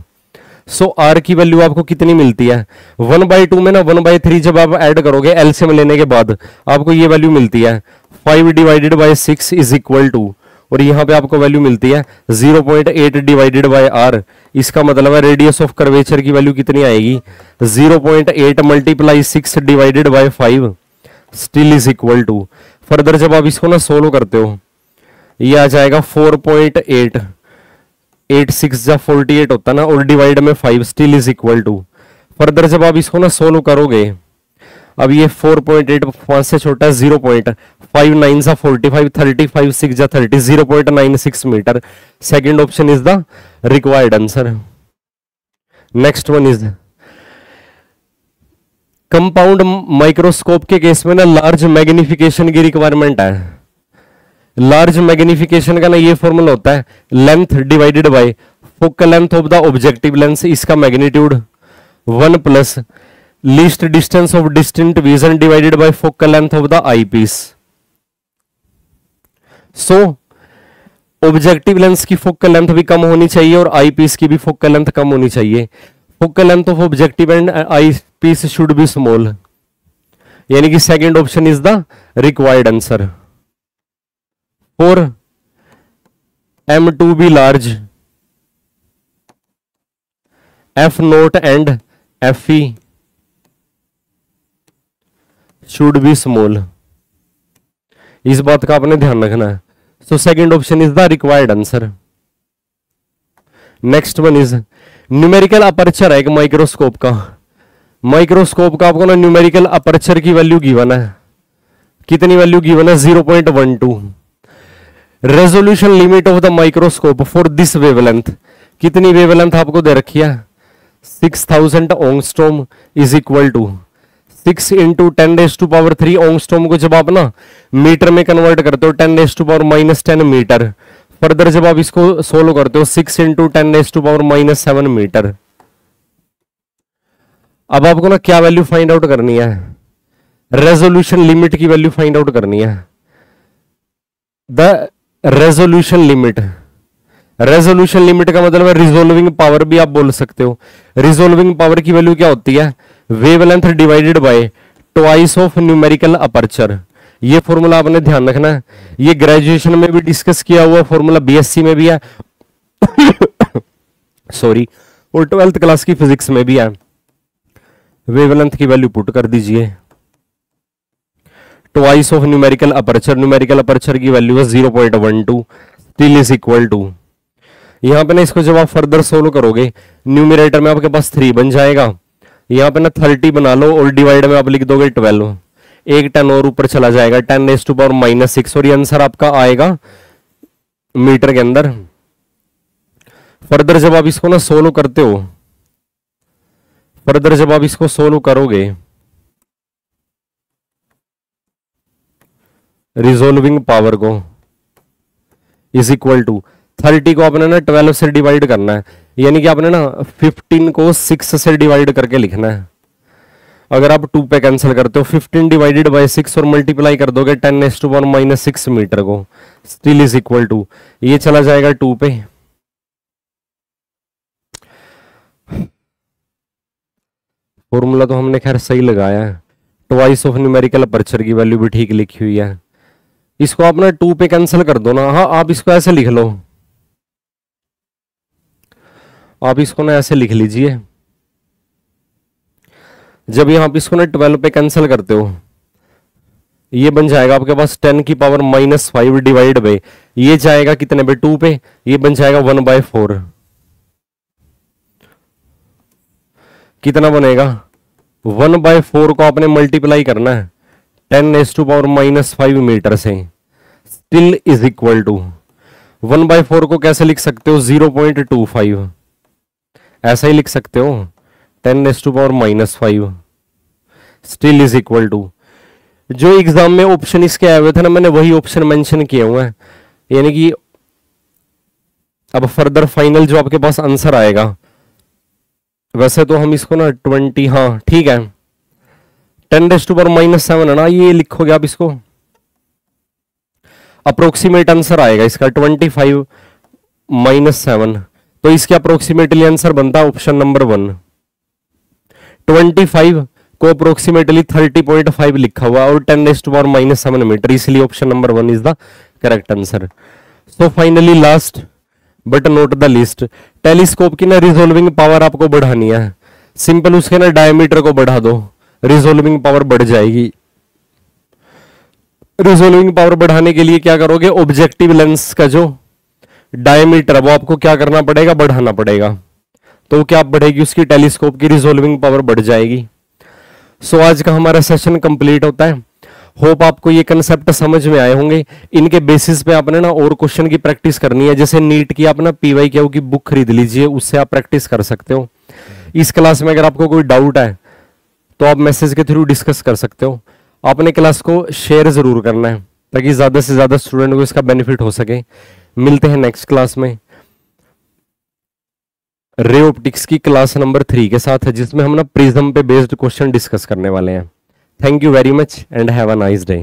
So r की वैल्यू आपको कितनी मिलती है? 1/2 में ना 1/3 जब आप ऐड करोगे एलसीएम लेने के बाद आपको ये वैल्यू मिलती है 5 divided by 6 is equal to, और यहां पे आपको वैल्यू मिलती है 0.8 डिवाइडेड बाय r। इसका मतलब है रेडियस ऑफ कर्वेचर की वैल्यू कितनी आएगी? 0.8 multiply 6 divided by 5 still is equal to. Further जब आप इसको ना सोल्व करते हो ये आ जाएगा 4.8, 8 6 जा 48 होता ना, और डिवाइड में 5 still is equal to. Further जब आप इसको ना सोल्व करोगे, अब ये 4.8 5 से छोटा है 0.5 9 जा 45 35 6 जा 30 0.96 metre. Second option is the required answer. Next one is compound microscope के केस में ना लार्ज मैग्निफिकेशन की रिक्वायरमेंट है। लार्ज मैग्निफिकेशन का ना ये फॉर्मूला होता है length divided by focal length of the objective lens, इसका magnitude 1 plus least distance of distinct vision divided by focal length of the eyepiece. So objective lens की focal length भी कम होनी चाहिए और आई पीस की भी फोकल लेंथ कम होनी चाहिए। Focal length of objective and eyepiece should be small, यानी कि second option is the required answer. For M2 be large, F naught and FE should be small। इस बात का आपने ध्यान रखना है। So second option is the required answer. Next one is numerical aperture है एक माइक्रोस्कोप का। माइक्रोस्कोप का आपको ना न्यूमेरिकल अपर्चर की वैल्यू गिवन है। कितनी वैल्यू गिवन है? 0.12। Resolution limit of the microscope for this wavelength, कितनी वेवलेंथ आपको दे रखी है? 6000 ओंगस्ट्रोम इज इक्वल टू 6 इंटू 10⁻³ ओंगस्ट्रोम को जब आप ना मीटर में कन्वर्ट करते हो 10⁻⁻10 मीटर। फर्दर जब आप इसको सोल्व करते हो 6 इंटू 10⁻⁻7 मीटर। अब आपको ना क्या वैल्यू फाइंड आउट करनी है? रेजोल्यूशन लिमिट की वैल्यू फाइंड आउट करनी है। The resolution limit, resolution limit का मतलब है रिजोल्विंग पावर भी आप बोल सकते हो। रिजोल्विंग पावर की वैल्यू क्या होती है? Wavelength divided by twice of numerical aperture. ये फॉर्मूला आपने ध्यान रखना है। ये ग्रेजुएशन में भी डिस्कस किया हुआ फॉर्मूला, बीएससी में भी है सॉरी, और 12th क्लास की फिजिक्स में भी है। वेवलेंथ की वैल्यू पुट कर दीजिए। Twice of numerical aperture, numerical aperture की वैल्यू है 0.12, स्टिल इज इक्वल टू। यहां पे ना इसको जब आप फर्दर सोल्व करोगे न्यूमरेटर में आपके पास 3 बन जाएगा। यहां पे ना 30 बना लो और डिवाइड में आप लिख दोगे 12। एक 10 और ऊपर चला जाएगा 10⁻⁻6 और ये आंसर आपका आएगा मीटर के अंदर। फर्दर जब आप इसको ना सोल्व करते हो, फर्दर जब आप इसको सोल्व करोगे रिजोल्विंग पावर को इज इक्वल टू 30 को आपने ना 12 से डिवाइड करना है, यानी कि आपने ना 15 को 6 से डिवाइड करके लिखना है। अगर आप 2 पे कैंसिल करते हो 15 डिवाइडेड बाय 6 और मल्टीप्लाई कर दोगे 10⁻⁻6 मीटर को, स्टिल इज इक्वल टू, ये चला जाएगा 2 पे। फॉर्मूला तो हमने खैर सही लगाया है। ट्वाइस ऑफ न्यूमेरिकल अपर्चर की वैल्यू भी ठीक लिखी हुई है। इसको आप ना 2 पे कैंसिल कर दो ना। हाँ, आप इसको ऐसे लिख लो, आप इसको ना ऐसे लिख लीजिए। जब यहां आप इसको ना 12 पे कैंसिल करते हो ये बन जाएगा आपके पास 10⁻⁻5 डिवाइड बाय, ये जाएगा कितने पे? 2 पे, ये बन जाएगा 1/4। कितना बनेगा? 1/4 को आपने मल्टीप्लाई करना है 10⁻⁻5 मीटर से, स्टिल इज इक्वल टू 1/4 को कैसे लिख सकते हो? 0.25, ऐसा ही लिख सकते हो 10⁻⁻5, स्टिल इज इक्वल टू। जो एग्जाम में ऑप्शन इसके आए हुए थे ना, मैंने वही ऑप्शन मेंशन किए हुए हैं। यानी कि अब फर्दर फाइनल जो आपके पास आंसर आएगा, वैसे तो हम इसको ना 20, हाँ ठीक है 10⁻⁻7 है ना, ये लिखोगे आप इसको, अप्रोक्सीमेट आंसर आएगा इसका 25-7, तो इसके अप्रोक्सीमेटली आंसर बनता है ऑप्शन नंबर 1। 25 को अप्रोक्सीमेटली 30.5 लिखा हुआ और 10⁻⁻7 मीटर, इसलिए option number 1 is the correct answer. So finally last but not the least, telescope की ना रिजोल्विंग पावर आपको बढ़ानी है। सिंपल उसके ना डायमीटर को बढ़ा दो, रिजोल्विंग पावर बढ़ जाएगी। रिजोल्विंग पावर बढ़ाने के लिए क्या करोगे? ऑब्जेक्टिव लेंस का जो डायमीटर वो आपको क्या करना पड़ेगा? बढ़ाना पड़ेगा। तो क्या बढ़ेगी? उसकी टेलीस्कोप की रिजोल्विंग पावर बढ़ जाएगी। सो आज का हमारा सेशन कंप्लीट होता है। होप आपको ये कंसेप्ट समझ में आए होंगे। इनके बेसिस पे आपने ना और क्वेश्चन की प्रैक्टिस करनी है। जैसे नीट की आप ना PYQ की बुक खरीद लीजिए, उससे आप प्रैक्टिस कर सकते हो। इस क्लास में अगर आपको कोई डाउट है तो आप मैसेज के थ्रू डिस्कस कर सकते हो। आपने क्लास को शेयर जरूर करना है ताकि ज्यादा से ज्यादा स्टूडेंट को इसका बेनिफिट हो सके। मिलते हैं नेक्स्ट क्लास में। रे ऑप्टिक्स की क्लास नंबर 3 के साथ है, जिसमें हम ना प्रिज्म पे बेस्ड क्वेश्चन डिस्कस करने वाले हैं। Thank you very much and have a nice day.